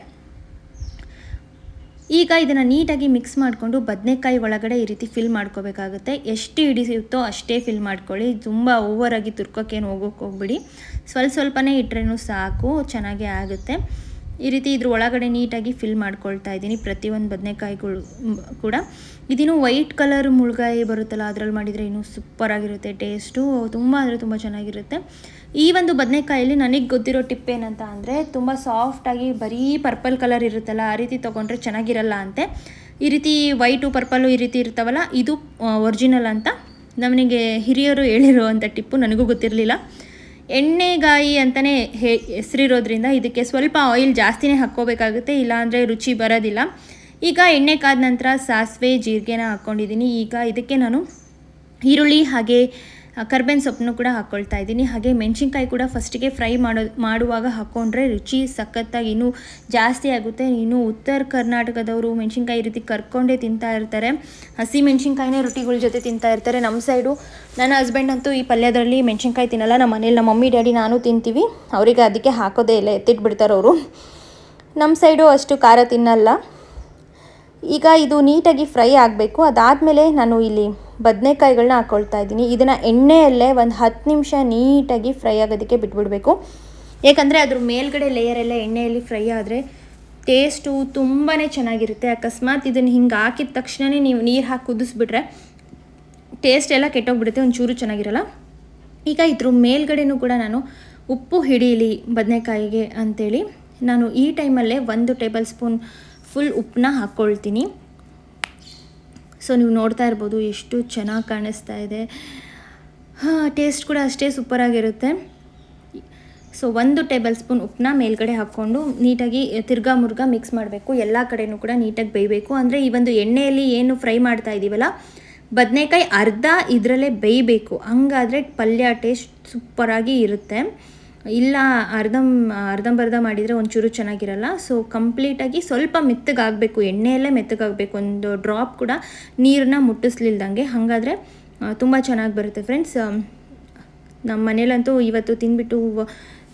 ಈಗ ಇದನ್ನು ನೀಟಾಗಿ ಮಿಕ್ಸ್ ಮಾಡಿಕೊಂಡು ಬದನೆಕಾಯಿ ಒಳಗಡೆ ಈ ರೀತಿ ಫಿಲ್ ಮಾಡ್ಕೋಬೇಕಾಗುತ್ತೆ. ಎಷ್ಟು ಹಿಡಿಸುತ್ತೋ ಅಷ್ಟೇ ಫಿಲ್ ಮಾಡ್ಕೊಳ್ಳಿ, ತುಂಬ ಓವರಾಗಿ ತುರ್ಕೋಕ್ಕೇನು ಹೋಗ್ಬಿಡಿ. ಸ್ವಲ್ಪನೇ ಇಟ್ಟರೇನು ಸಾಕು, ಚೆನ್ನಾಗೇ ಆಗುತ್ತೆ. ಈ ರೀತಿ ಇದ್ರ ಒಳಗಡೆ ನೀಟಾಗಿ ಫಿಲ್ ಮಾಡ್ಕೊಳ್ತಾ ಇದ್ದೀನಿ ಪ್ರತಿಯೊಂದು ಬದನೆಕಾಯಿಗಳು ಕೂಡ. ಇದಿನ್ನೂ ವೈಟ್ ಕಲರ್ ಮುಳ್ಗಾಯಿ ಬರುತ್ತಲ್ಲ, ಅದರಲ್ಲಿ ಮಾಡಿದರೆ ಇನ್ನೂ ಸೂಪರಾಗಿರುತ್ತೆ ಟೇಸ್ಟು, ತುಂಬ ಅಂದರೆ ತುಂಬ ಚೆನ್ನಾಗಿರುತ್ತೆ. ಈ ಒಂದು ಬದನೆಕಾಯಲ್ಲಿ ನನಗೆ ಗೊತ್ತಿರೋ ಟಿಪ್ ಏನಂತ ಅಂದರೆ, ತುಂಬ ಸಾಫ್ಟಾಗಿ ಬರೀ ಪರ್ಪಲ್ ಕಲರ್ ಇರುತ್ತಲ್ಲ, ಆ ರೀತಿ ತೊಗೊಂಡ್ರೆ ಚೆನ್ನಾಗಿರಲ್ಲ ಅಂತೆ. ಈ ರೀತಿ ವೈಟು ಪರ್ಪಲ್ಲು ಈ ರೀತಿ ಇರ್ತಾವಲ್ಲ, ಇದು ಒರಿಜಿನಲ್ ಅಂತ ನಮಗೆ ಹಿರಿಯರು ಹೇಳಿರುವಂಥ ಟಿಪ್ಪು, ನನಗೂ ಗೊತ್ತಿರಲಿಲ್ಲ. ಎಣ್ಣೆಗಾಯಿ ಅಂತಲೇ ಹೆಸರಿರೋದ್ರಿಂದ ಇದಕ್ಕೆ ಸ್ವಲ್ಪ ಆಯಿಲ್ ಜಾಸ್ತಿನೇ ಹಾಕ್ಕೋಬೇಕಾಗುತ್ತೆ, ಇಲ್ಲಾಂದರೆ ರುಚಿ ಬರೋದಿಲ್ಲ. ಈಗ ಎಣ್ಣೆ ಕಾದ ನಂತರ ಸಾಸಿವೆ ಜೀರಿಗೆನ ಹಾಕ್ಕೊಂಡಿದ್ದೀನಿ. ಈಗ ಇದಕ್ಕೆ ನಾನು ಈರುಳ್ಳಿ ಹಾಗೆ ಕರ್ಬೇವಿನ ಸೊಪ್ಪನ್ನು ಕೂಡ ಹಾಕ್ಕೊಳ್ತಾ ಇದ್ದೀನಿ. ಹಾಗೆ ಮೆಣಸಿನ್ಕಾಯಿ ಕೂಡ ಫಸ್ಟಿಗೆ ಫ್ರೈ ಮಾಡುವಾಗ ಹಾಕ್ಕೊಂಡ್ರೆ ರುಚಿ ಸಖತ್ತಾಗಿ ಇನ್ನೂ ಜಾಸ್ತಿ ಆಗುತ್ತೆ. ಇನ್ನು ಉತ್ತರ ಕರ್ನಾಟಕದವರು ಮೆಣಸಿನ್ಕಾಯಿ ಈ ರೀತಿ ಕರ್ಕೊಂಡೇ ತಿಂತಾ ಇರ್ತಾರೆ, ಹಸಿ ಮೆಣಸಿನ್ಕಾಯಿನೇ ರೊಟ್ಟಿಗಳ ಜೊತೆ ತಿಂತಾ ಇರ್ತಾರೆ. ನಮ್ಮ ಸೈಡು ನನ್ನ ಹಸ್ಬೆಂಡ್ ಅಂತೂ ಈ ಪಲ್ಯದಲ್ಲಿ ಮೆಣಸಿನ್ಕಾಯಿ ತಿನ್ನಲ್ಲ. ನಮ್ಮ ಮನೇಲಿ ನಮ್ಮ ಮಮ್ಮಿ ಡ್ಯಾಡಿ ನಾನು ತಿಂತೀವಿ, ಅವರಿಗೆ ಅದಕ್ಕೆ ಹಾಕೋದೇ ಇಲ್ಲ, ಎತ್ತಿಟ್ಬಿಡ್ತಾರೆ ಅವರು. ನಮ್ಮ ಸೈಡು ಅಷ್ಟು ಖಾರ ತಿನ್ನಲ್ಲ. ಈಗ ಇದು ನೀಟಾಗಿ ಫ್ರೈ ಆಗಬೇಕು. ಅದಾದಮೇಲೆ ನಾನು ಇಲ್ಲಿ ಬದನೆಕಾಯಿಗಳನ್ನ ಹಾಕ್ಕೊಳ್ತಾ ಇದ್ದೀನಿ. ಇದನ್ನು ಎಣ್ಣೆಯಲ್ಲೇ ಒಂದು 10 ನಿಮಿಷ ನೀಟಾಗಿ ಫ್ರೈ ಆಗೋದಕ್ಕೆ ಬಿಟ್ಬಿಡಬೇಕು. ಯಾಕಂದರೆ ಅದ್ರ ಮೇಲ್ಗಡೆ ಲೇಯರೆಲ್ಲ ಎಣ್ಣೆಯಲ್ಲಿ ಫ್ರೈ ಆದರೆ ಟೇಸ್ಟು ತುಂಬಾ ಚೆನ್ನಾಗಿರುತ್ತೆ. ಅಕಸ್ಮಾತ್ ಇದನ್ನು ಹಿಂಗೆ ಹಾಕಿದ ತಕ್ಷಣವೇ ನೀವು ನೀರು ಹಾಕಿ ಕುದಿಸ್ಬಿಟ್ರೆ ಟೇಸ್ಟ್ ಎಲ್ಲ ಕೆಟ್ಟೋಗ್ಬಿಡುತ್ತೆ, ಒಂಚೂರು ಚೆನ್ನಾಗಿರಲ್ಲ. ಈಗ ಇದ್ರ ಮೇಲ್ಗಡೆನೂ ಕೂಡ ನಾನು ಉಪ್ಪು ಹಿಡೀಲಿ ಬದನೆಕಾಯಿಗೆ ಅಂಥೇಳಿ ನಾನು ಈ ಟೈಮಲ್ಲೇ 1 ಟೇಬಲ್ ಸ್ಪೂನ್ ಫುಲ್ ಉಪ್ಪನ್ನ ಹಾಕ್ಕೊಳ್ತೀನಿ. ಸೊ ನೀವು ನೋಡ್ತಾ ಇರ್ಬೋದು ಎಷ್ಟು ಚೆನ್ನಾಗಿ ಕಾಣಿಸ್ತಾ ಇದೆ. ಟೇಸ್ಟ್ ಕೂಡ ಅಷ್ಟೇ ಸೂಪರಾಗಿರುತ್ತೆ. ಸೊ 1 ಟೇಬಲ್ ಸ್ಪೂನ್ ಉಪ್ಪನ್ನ ಮೇಲ್ಗಡೆ ಹಾಕ್ಕೊಂಡು ನೀಟಾಗಿ ತಿರ್ಗಾ ಮುರ್ಗಾ ಮಿಕ್ಸ್ ಮಾಡಬೇಕು. ಎಲ್ಲ ಕಡೆಯೂ ಕೂಡ ನೀಟಾಗಿ ಬೇಯಬೇಕು. ಅಂದರೆ ಈ ಒಂದು ಎಣ್ಣೆಯಲ್ಲಿ ಏನು ಫ್ರೈ ಮಾಡ್ತಾ ಇದ್ದೀವಲ್ಲ, ಬದನೆಕಾಯಿ ಅರ್ಧ ಇದರಲ್ಲೇ ಬೇಯಬೇಕು, ಹಂಗಾದರೆ ಪಲ್ಯ ಟೇಸ್ಟ್ ಸೂಪರಾಗಿ ಇರುತ್ತೆ. ಇಲ್ಲ ಅರ್ಧಂಬರ್ಧ ಮಾಡಿದರೆ ಒಂಚೂರು ಚೆನ್ನಾಗಿರಲ್ಲ. ಸೊ ಕಂಪ್ಲೀಟಾಗಿ ಸ್ವಲ್ಪ ಮೆತ್ತಗಾಗಬೇಕು, ಎಣ್ಣೆಯಲ್ಲೇ ಮೆತ್ತಗಾಗಬೇಕು, ಒಂದು ಡ್ರಾಪ್ ಕೂಡ ನೀರನ್ನ ಮುಟ್ಟಿಸ್ಲಿಲ್ದಂಗೆ, ಹಾಗಾದರೆ ತುಂಬ ಚೆನ್ನಾಗಿ ಬರುತ್ತೆ ಫ್ರೆಂಡ್ಸ್. ನಮ್ಮ ಮನೇಲಂತೂ ಇವತ್ತು ತಿಂದ್ಬಿಟ್ಟು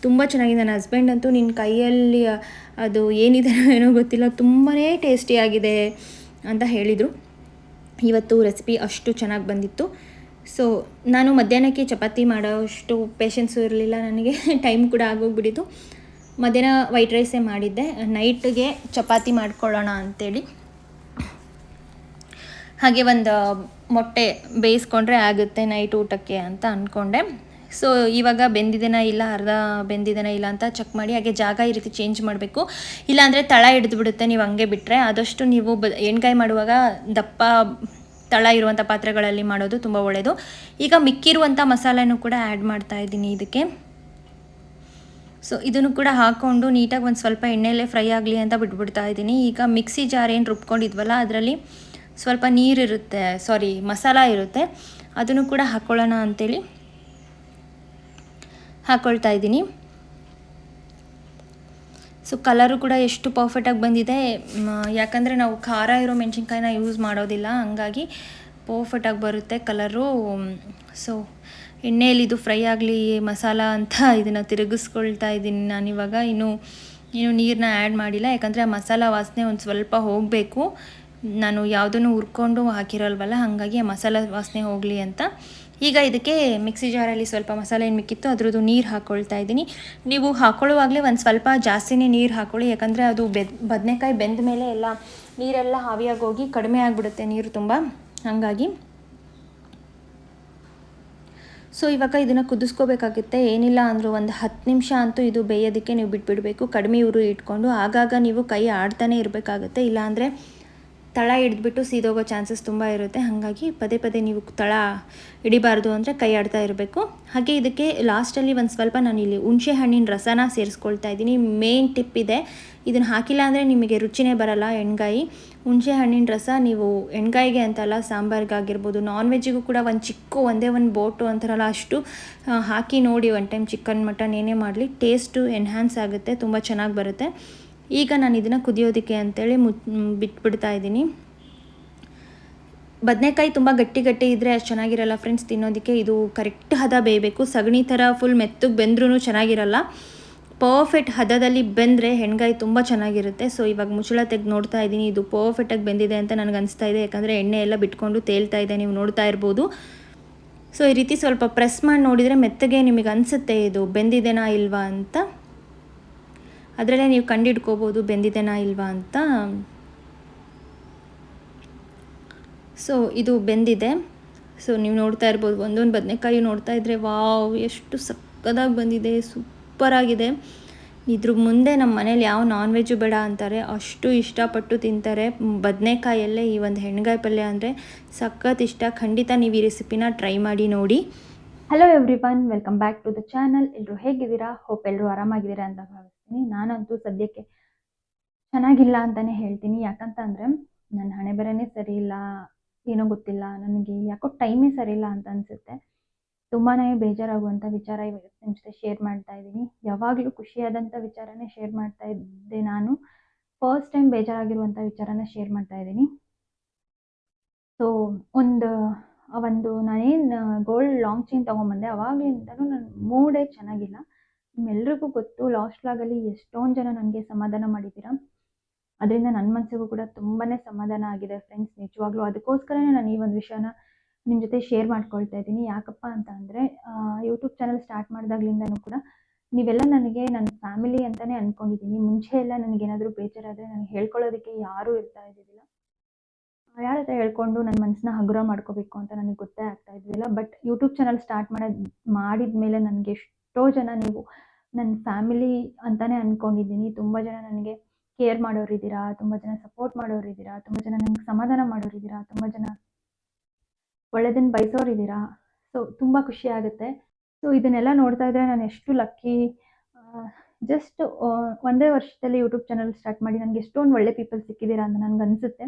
ತುಂಬ ಚೆನ್ನಾಗಿದೆ. ನನ್ನ ಹಸ್ಬೆಂಡ್ ಅಂತೂ ನಿನ್ನ ಕೈಯಲ್ಲಿ ಅದು ಏನಿದೆ ಏನೋ ಗೊತ್ತಿಲ್ಲ, ತುಂಬಾ ಟೇಸ್ಟಿಯಾಗಿದೆ ಅಂತ ಹೇಳಿದರು. ಇವತ್ತು ರೆಸಿಪಿ ಅಷ್ಟು ಚೆನ್ನಾಗಿ ಬಂದಿತ್ತು. ಸೊ ನಾನು ಮಧ್ಯಾಹ್ನಕ್ಕೆ ಚಪಾತಿ ಮಾಡೋಷ್ಟು ಪೇಷನ್ಸು ಇರಲಿಲ್ಲ ನನಗೆ, ಟೈಮ್ ಕೂಡ ಆಗೋಗ್ಬಿಟ್ಟಿತ್ತು. ಮಧ್ಯಾಹ್ನ ವೈಟ್ ರೈಸೇ ಮಾಡಿದ್ದೆ, ನೈಟ್ಗೆ ಚಪಾತಿ ಮಾಡ್ಕೊಳ್ಳೋಣ ಅಂಥೇಳಿ. ಹಾಗೆ ಒಂದು ಮೊಟ್ಟೆ ಬೇಯಿಸ್ಕೊಂಡ್ರೆ ಆಗುತ್ತೆ ನೈಟ್ ಊಟಕ್ಕೆ ಅಂತ ಅಂದ್ಕೊಂಡೆ. ಸೊ ಇವಾಗ ಬೆಂದಿದೆನಾ ಇಲ್ಲ, ಅರ್ಧ ಬೆಂದಿದೆನಾ ಇಲ್ಲ ಅಂತ ಚೆಕ್ ಮಾಡಿ. ಹಾಗೆ ಜಾಗ ಈ ರೀತಿ ಚೇಂಜ್ ಮಾಡಬೇಕು, ಇಲ್ಲಾಂದರೆ ತಳ ಹಿಡಿದು ಬಿಡುತ್ತೆ ನೀವು ಹಂಗೆ ಬಿಟ್ಟರೆ. ಆದಷ್ಟು ನೀವು ಎಣ್ಗಾಯಿ ಮಾಡುವಾಗ ದಪ್ಪ ತಳ ಇರುವಂಥ ಪಾತ್ರೆಗಳಲ್ಲಿ ಮಾಡೋದು ತುಂಬ ಒಳ್ಳೆಯದು. ಈಗ ಮಿಕ್ಕಿರುವಂಥ ಮಸಾಲೆನೂ ಕೂಡ ಆ್ಯಡ್ ಮಾಡ್ತಾ ಇದ್ದೀನಿ ಇದಕ್ಕೆ. ಸೊ ಇದನ್ನು ಕೂಡ ಹಾಕ್ಕೊಂಡು ನೀಟಾಗಿ ಒಂದು ಸ್ವಲ್ಪ ಎಣ್ಣೆಯಲ್ಲೇ ಫ್ರೈ ಆಗಲಿ ಅಂತ ಬಿಟ್ಬಿಡ್ತಾ ಇದ್ದೀನಿ. ಈಗ ಮಿಕ್ಸಿ ಜಾರ್ ಏನು ರುಬ್ಕೊಂಡಿದ್ವಲ್ಲ ಅದರಲ್ಲಿ ಸ್ವಲ್ಪ ನೀರಿರುತ್ತೆ, ಮಸಾಲ ಇರುತ್ತೆ, ಅದನ್ನು ಕೂಡ ಹಾಕ್ಕೊಳ್ಳೋಣ ಅಂಥೇಳಿ ಹಾಕ್ಕೊಳ್ತಾ ಇದ್ದೀನಿ. ಸೊ ಕಲರು ಕೂಡ ಎಷ್ಟು ಪರ್ಫೆಕ್ಟಾಗಿ ಬಂದಿದೆ, ಯಾಕಂದರೆ ನಾವು ಖಾರ ಇರೋ ಮೆಣಸಿನ್ಕಾಯಿನ ಯೂಸ್ ಮಾಡೋದಿಲ್ಲ, ಹಂಗಾಗಿ ಪರ್ಫೆಕ್ಟಾಗಿ ಬರುತ್ತೆ ಕಲರು. ಸೊ ಎಣ್ಣೆಯಲ್ಲಿ ಇದು ಫ್ರೈ ಆಗಲಿ ಮಸಾಲ ಅಂತ ಇದನ್ನು ತಿರುಗಿಸ್ಕೊಳ್ತಾ ಇದ್ದೀನಿ ನಾನಿವಾಗ. ಇನ್ನೂ ನೀರನ್ನ ಆ್ಯಡ್ ಮಾಡಿಲ್ಲ, ಯಾಕಂದರೆ ಆ ಮಸಾಲ ವಾಸನೆ ಒಂದು ಸ್ವಲ್ಪ ಹೋಗಬೇಕು. ನಾನು ಯಾವುದನ್ನು ಹುರ್ಕೊಂಡು ಹಾಕಿರಲ್ವಲ್ಲ, ಹಾಗಾಗಿ ಆ ಮಸಾಲೆ ವಾಸನೆ ಹೋಗಲಿ ಅಂತ. ಈಗ ಇದಕ್ಕೆ ಮಿಕ್ಸಿ ಜಾರಲ್ಲಿ ಸ್ವಲ್ಪ ಮಸಾಲೆ ಏನು ಮಿಕ್ಕಿತ್ತು ಅದ್ರದ್ದು ನೀರು ಹಾಕ್ಕೊಳ್ತಾ ಇದ್ದೀನಿ. ನೀವು ಹಾಕ್ಕೊಳ್ಳುವಾಗಲೇ ಒಂದು ಸ್ವಲ್ಪ ಜಾಸ್ತಿನೇ ನೀರು ಹಾಕ್ಕೊಳ್ಳಿ, ಯಾಕಂದರೆ ಅದು ಬದನೆಕಾಯಿ ಬೆಂದ ಮೇಲೆ ಎಲ್ಲ ನೀರೆಲ್ಲ ಆವಿಯಾಗಿ ಹೋಗಿ ಕಡಿಮೆ ಆಗಿಬಿಡುತ್ತೆ ನೀರು ತುಂಬ, ಹಾಗಾಗಿ. ಸೊ ಇವಾಗ ಇದನ್ನು ಕುದಿಸ್ಕೋಬೇಕಾಗುತ್ತೆ. ಏನಿಲ್ಲ ಅಂದರೂ ಒಂದು 10 ನಿಮಿಷ ಅಂತೂ ಇದು ಬೇಯೋದಕ್ಕೆ ನೀವು ಬಿಟ್ಬಿಡಬೇಕು, ಕಡಿಮೆ ಉರಿ ಇಟ್ಕೊಂಡು. ಆಗಾಗ ನೀವು ಕೈ ಆಡ್ತಾನೆ ಇರಬೇಕಾಗುತ್ತೆ, ಇಲ್ಲಾಂದರೆ ತಳ ಹಿಡಿದ್ಬಿಟ್ಟು ಸೀದೋಗೋ ಚಾನ್ಸಸ್ ತುಂಬ ಇರುತ್ತೆ. ಹಾಗಾಗಿ ಪದೇ ಪದೇ ನೀವು ತಳ ಹಿಡಿಬಾರ್ದು ಅಂದರೆ ಕೈ ಆಡ್ತಾ ಇರಬೇಕು. ಹಾಗೆ ಇದಕ್ಕೆ ಲಾಸ್ಟಲ್ಲಿ ಒಂದು ಸ್ವಲ್ಪ ನಾನಿಲ್ಲಿ ಹುಣಸೆ ಹಣ್ಣಿನ ರಸನ ಸೇರಿಸ್ಕೊಳ್ತಾ ಇದ್ದೀನಿ. ಮೇನ್ ಟಿಪ್ ಇದೆ, ಇದನ್ನು ಹಾಕಿಲ್ಲ ಅಂದರೆ ನಿಮಗೆ ರುಚಿನೇ ಬರಲ್ಲ ಎಣ್ಗಾಯಿ. ಹುಣಸೆ ಹಣ್ಣಿನ ರಸ ನೀವು ಎಣ್ಗಾಯಿಗೆ ಅಂತಲ್ಲ, ಸಾಂಬಾರಿಗಾಗಿರ್ಬೋದು, ನಾನ್ ವೆಜ್ಜಿಗೂ ಕೂಡ ಒಂದೇ ಒಂದು ಬೋಟು ಅಂತಾರಲ್ಲ ಅಷ್ಟು ಹಾಕಿ ನೋಡಿ. ಒನ್ ಟೈಮ್ ಚಿಕನ್ ಮಟನ್ ಏನೇ ಮಾಡಲಿ ಟೇಸ್ಟು ಎನ್ಹ್ಯಾನ್ಸ್ ಆಗುತ್ತೆ, ತುಂಬ ಚೆನ್ನಾಗಿ ಬರುತ್ತೆ. ಈಗ ನಾನು ಇದನ್ನು ಕುದಿಯೋದಕ್ಕೆ ಅಂತೇಳಿ ಬಿಟ್ಬಿಡ್ತಾ ಇದ್ದೀನಿ. ಬದನೆಕಾಯಿ ತುಂಬ ಗಟ್ಟಿ ಇದ್ದರೆ ಅಷ್ಟು ಚೆನ್ನಾಗಿರಲ್ಲ ಫ್ರೆಂಡ್ಸ್ ತಿನ್ನೋದಕ್ಕೆ. ಇದು ಕರೆಕ್ಟ್ ಹದ ಬೇಯಬೇಕು, ಸಗಣಿ ಥರ ಫುಲ್ ಮೆತ್ತಗೆ ಬೆಂದ್ರೂ ಚೆನ್ನಾಗಿರಲ್ಲ. ಪರ್ಫೆಕ್ಟ್ ಹದದಲ್ಲಿ ಬೆಂದರೆ ಹೆಣ್ಗಾಯಿ ತುಂಬ ಚೆನ್ನಾಗಿರುತ್ತೆ. ಸೊ ಇವಾಗ ಮುಚ್ಚಳ ತೆಗೆದು ನೋಡ್ತಾ ಇದ್ದೀನಿ, ಇದು ಪರ್ಫೆಕ್ಟಾಗಿ ಬೆಂದಿದೆ ಅಂತ ನನಗೆ ಅನಿಸ್ತಾ ಇದೆ, ಯಾಕಂದರೆ ಎಣ್ಣೆ ಎಲ್ಲ ಬಿಟ್ಕೊಂಡು ತೇಲ್ತಾ ಇದೆ, ನೀವು ನೋಡ್ತಾ ಇರ್ಬೋದು. ಸೊ ಈ ರೀತಿ ಸ್ವಲ್ಪ ಪ್ರೆಸ್ ಮಾಡಿ ನೋಡಿದರೆ ಮೆತ್ತಗೆ ನಿಮಗೆ ಅನಿಸುತ್ತೆ ಇದು ಬೆಂದಿದೆನಾ ಇಲ್ವಾ ಅಂತ. ಅದರಲ್ಲೇ ನೀವು ಕಂಡಿಡ್ಕೋಬೋದು ಬೆಂದಿದೆನಾ ಇಲ್ವಾ ಅಂತ. ಸೊ ಇದು ಬೆಂದಿದೆ. ಸೊ ನೀವು ನೋಡ್ತಾ ಇರ್ಬೋದು, ಒಂದೊಂದು ಬದನೆಕಾಯಿ ನೋಡ್ತಾ ಇದ್ದರೆ ವಾವ್ ಎಷ್ಟು ಸಕ್ಕದಾಗಿ ಬಂದಿದೆ, ಸೂಪರಾಗಿದೆ. ಇದ್ರ ಮುಂದೆ ನಮ್ಮ ಮನೇಲಿ ಯಾವ ನಾನ್ ವೆಜ್ಜು ಬೇಡ ಅಂತಾರೆ, ಅಷ್ಟು ಇಷ್ಟಪಟ್ಟು ತಿಂತಾರೆ. ಬದನೆಕಾಯಲ್ಲೇ ಈ ಒಂದು ಹೆಣ್ಗಾಯಿ ಪಲ್ಯ ಅಂದರೆ ಸಖತ್ ಇಷ್ಟ. ಖಂಡಿತ ನೀವು ಈ ರೆಸಿಪಿನ ಟ್ರೈ ಮಾಡಿ ನೋಡಿ. Hello everyone, welcome back to the channel. ಎಲ್ಲರೂ ಹೇಗಿದ್ದೀರಾ? ಹೋಪ್ ಎಲ್ಲರೂ ಆರಾಮಾಗಿದ್ದೀರಾ ಅಂತ ಭಾವಿಸ್ತೀನಿ. ನಾನಂತೂ ಸದ್ಯಕ್ಕೆ ಚೆನ್ನಾಗಿಲ್ಲ ಅಂತಲೇ ಹೇಳ್ತೀನಿ. ಯಾಕಂತಂದರೆ ನನ್ನ ಹಣೆ ಬರನೇ ಸರಿ ಇಲ್ಲ, ಏನೋ ಗೊತ್ತಿಲ್ಲ, ನನಗೆ ಯಾಕೋ ಟೈಮೇ ಸರಿ ಇಲ್ಲ ಅಂತ ಅನಿಸುತ್ತೆ. ತುಂಬಾ ಬೇಜಾರಾಗುವಂಥ ವಿಚಾರ ಇವತ್ತು ನಿಮ್ಮ ಜೊತೆ ಶೇರ್ ಮಾಡ್ತಾ ಇದ್ದೀನಿ. ಯಾವಾಗಲೂ ಖುಷಿಯಾದಂಥ ವಿಚಾರನೇ ಶೇರ್ ಮಾಡ್ತಾ ಇದ್ದೆ ನಾನು. ಫಸ್ಟ್ ಟೈಮ್ ಬೇಜಾರಾಗಿರುವಂಥ ವಿಚಾರನ ಶೇರ್ ಮಾಡ್ತಾ ಇದ್ದೀನಿ. ಸೊ ಒಂದು ನಾನೇನು ಗೋಲ್ಡ್ ಲಾಂಗ್ ಚೈನ್ ತೊಗೊಂಬಂದೆ, ಅವಾಗಲಿಂದನೂ ನನ್ನ ಮೂಡೇ ಚೆನ್ನಾಗಿಲ್ಲ. ನಿಮ್ಮೆಲ್ರಿಗೂ ಗೊತ್ತು, ಲಾಸ್ಟ್ ವ್ಲಾಗಲ್ಲಿ ಎಷ್ಟೊಂದು ಜನ ನನಗೆ ಸಮಾಧಾನ ಮಾಡಿದ್ದೀರಾ. ಅದರಿಂದ ನನ್ನ ಮನಸ್ಸಿಗೂ ಕೂಡ ತುಂಬಾ ಸಮಾಧಾನ ಆಗಿದೆ ಫ್ರೆಂಡ್ಸ್, ನಿಜವಾಗ್ಲೂ. ಅದಕ್ಕೋಸ್ಕರನೇ ನಾನು ಈ ಒಂದು ವಿಷಯನ ನಿಮ್ಮ ಜೊತೆ ಶೇರ್ ಮಾಡ್ಕೊಳ್ತಾ ಇದ್ದೀನಿ. ಯಾಕಪ್ಪ ಅಂತ ಅಂದರೆ ಯೂಟ್ಯೂಬ್ ಚಾನಲ್ ಸ್ಟಾರ್ಟ್ ಮಾಡಿದಾಗ್ಲಿಂದನೂ ಕೂಡ ನೀವೆಲ್ಲ ನನಗೆ ನನ್ನ ಫ್ಯಾಮಿಲಿ ಅಂತಲೇ ಅಂದ್ಕೊಂಡಿದ್ದೀನಿ. ಮುಂಚೆ ಎಲ್ಲ ನನಗೇನಾದರೂ ಬೇಜಾರಾದರೆ ನನಗೆ ಹೇಳ್ಕೊಳ್ಳೋದಕ್ಕೆ ಯಾರೂ ಇರ್ತಾ ಇದ್ದಿದ್ದಿಲ್ಲ. ಯಾರ ಹತ್ರ ಹೇಳ್ಕೊಂಡು ನನ್ನ ಮನಸ್ಸನ್ನ ಹಗುರ ಮಾಡ್ಕೋಬೇಕು ಅಂತ ನನಗೆ ಗೊತ್ತೇ ಆಗ್ತಾ ಇದ್ದಿಲ್ಲ. ಬಟ್ ಯೂಟ್ಯೂಬ್ ಚಾನಲ್ ಸ್ಟಾರ್ಟ್ ಮಾಡಿದ ಮೇಲೆ ನನಗೆ ಎಷ್ಟೋ ಜನ ನೀವು ನನ್ನ ಫ್ಯಾಮಿಲಿ ಅಂತಲೇ ಅಂದ್ಕೊಂಡಿದ್ದೀನಿ. ತುಂಬ ಜನ ನನಗೆ ಕೇರ್ ಮಾಡೋರಿದ್ದೀರಾ, ತುಂಬ ಜನ ಸಪೋರ್ಟ್ ಮಾಡೋರಿದ್ದೀರಾ, ತುಂಬ ಜನ ನನಗೆ ಸಮಾಧಾನ ಮಾಡೋರಿದ್ದೀರಾ, ತುಂಬ ಜನ ಒಳ್ಳೆದನ್ನು ಬಯಸೋರಿದ್ದೀರಾ. ಸೊ ತುಂಬ ಖುಷಿ ಆಗುತ್ತೆ. ಸೊ ಇದನ್ನೆಲ್ಲ ನೋಡ್ತಾ ಇದ್ದರೆ ನಾನು ಎಷ್ಟು ಲಕ್ಕಿ. ಜಸ್ಟ್ ಒಂದೇ ವರ್ಷದಲ್ಲಿ ಯೂಟ್ಯೂಬ್ ಚಾನಲ್ ಸ್ಟಾರ್ಟ್ ಮಾಡಿ ನನಗೆ ಎಷ್ಟೊಂದು ಒಳ್ಳೆ ಪೀಪಲ್ ಸಿಕ್ಕಿದ್ದೀರಾ ಅಂತ ನನಗೆ ಅನಿಸುತ್ತೆ.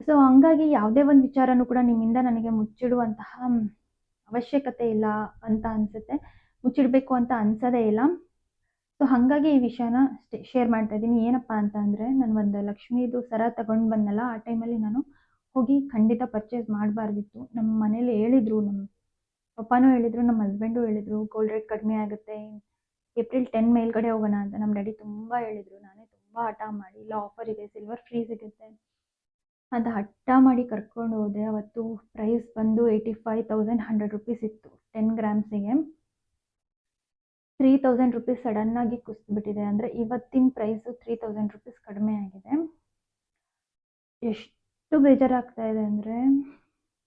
ಸೊ ಹಂಗಾಗಿ ಯಾವುದೇ ಒಂದು ವಿಚಾರನೂ ಕೂಡ ನಿಮ್ಮಿಂದ ನನಗೆ ಮುಚ್ಚಿಡುವಂತಹ ಅವಶ್ಯಕತೆ ಇಲ್ಲ ಅಂತ ಅನಿಸುತ್ತೆ. ಮುಚ್ಚಿಡಬೇಕು ಅಂತ ಅನ್ಸೋದೇ ಇಲ್ಲ. ಸೊ ಹಾಗಾಗಿ ಈ ವಿಷಯನ ಶೇರ್ ಮಾಡ್ತಾ ಇದ್ದೀನಿ. ಏನಪ್ಪ ಅಂತ ಅಂದರೆ, ನಾನು ಒಂದು ಲಕ್ಷ್ಮೀದು ಸರ ತಗೊಂಡು ಬಂದನಲ್ಲ, ಆ ಟೈಮಲ್ಲಿ ನಾನು ಹೋಗಿ ಖಂಡಿತ ಪರ್ಚೇಸ್ ಮಾಡಬಾರ್ದಿತ್ತು. ನಮ್ಮ ಮನೇಲಿ ಹೇಳಿದರು, ನಮ್ಮ ಪಪ್ಪಾನೂ ಹೇಳಿದರು, ನಮ್ಮ ಹಸ್ಬೆಂಡು ಹೇಳಿದರು, ಗೋಲ್ಡ್ ರೇಟ್ ಕಡಿಮೆ ಆಗುತ್ತೆ, ಏಪ್ರಿಲ್ 10 ಮೇಲ್ಗಡೆ ಹೋಗೋಣ ಅಂತ ನಮ್ಮ ಡ್ಯಾಡಿ ತುಂಬ ಹೇಳಿದರು. ನಾನೇ ತುಂಬ ಹಠ ಮಾಡಿ, ಇಲ್ಲ ಆಫರ್ ಇದೆ, ಸಿಲ್ವರ್ ಫ್ರೀ ಸಿಗುತ್ತೆ ಅಂತ ಹಠ ಮಾಡಿ ಕರ್ಕೊಂಡು ಹೋದೆ. ಅವತ್ತು ಪ್ರೈಸ್ ಬಂದು 85,100 ರುಪೀಸ್ ಇತ್ತು 10 ಗ್ರಾಮ್ಸಿಗೆ. 3,000 ರುಪೀಸ್ ಸಡನ್ನಾಗಿ ಕುಸಿದ್ಬಿಟ್ಟಿದೆ. ಅಂದರೆ ಇವತ್ತಿನ ಪ್ರೈಸು 3,000 ರುಪೀಸ್ ಕಡಿಮೆ ಆಗಿದೆ. ಎಷ್ಟು ಬೇಜಾರಾಗ್ತಾ ಇದೆ ಅಂದರೆ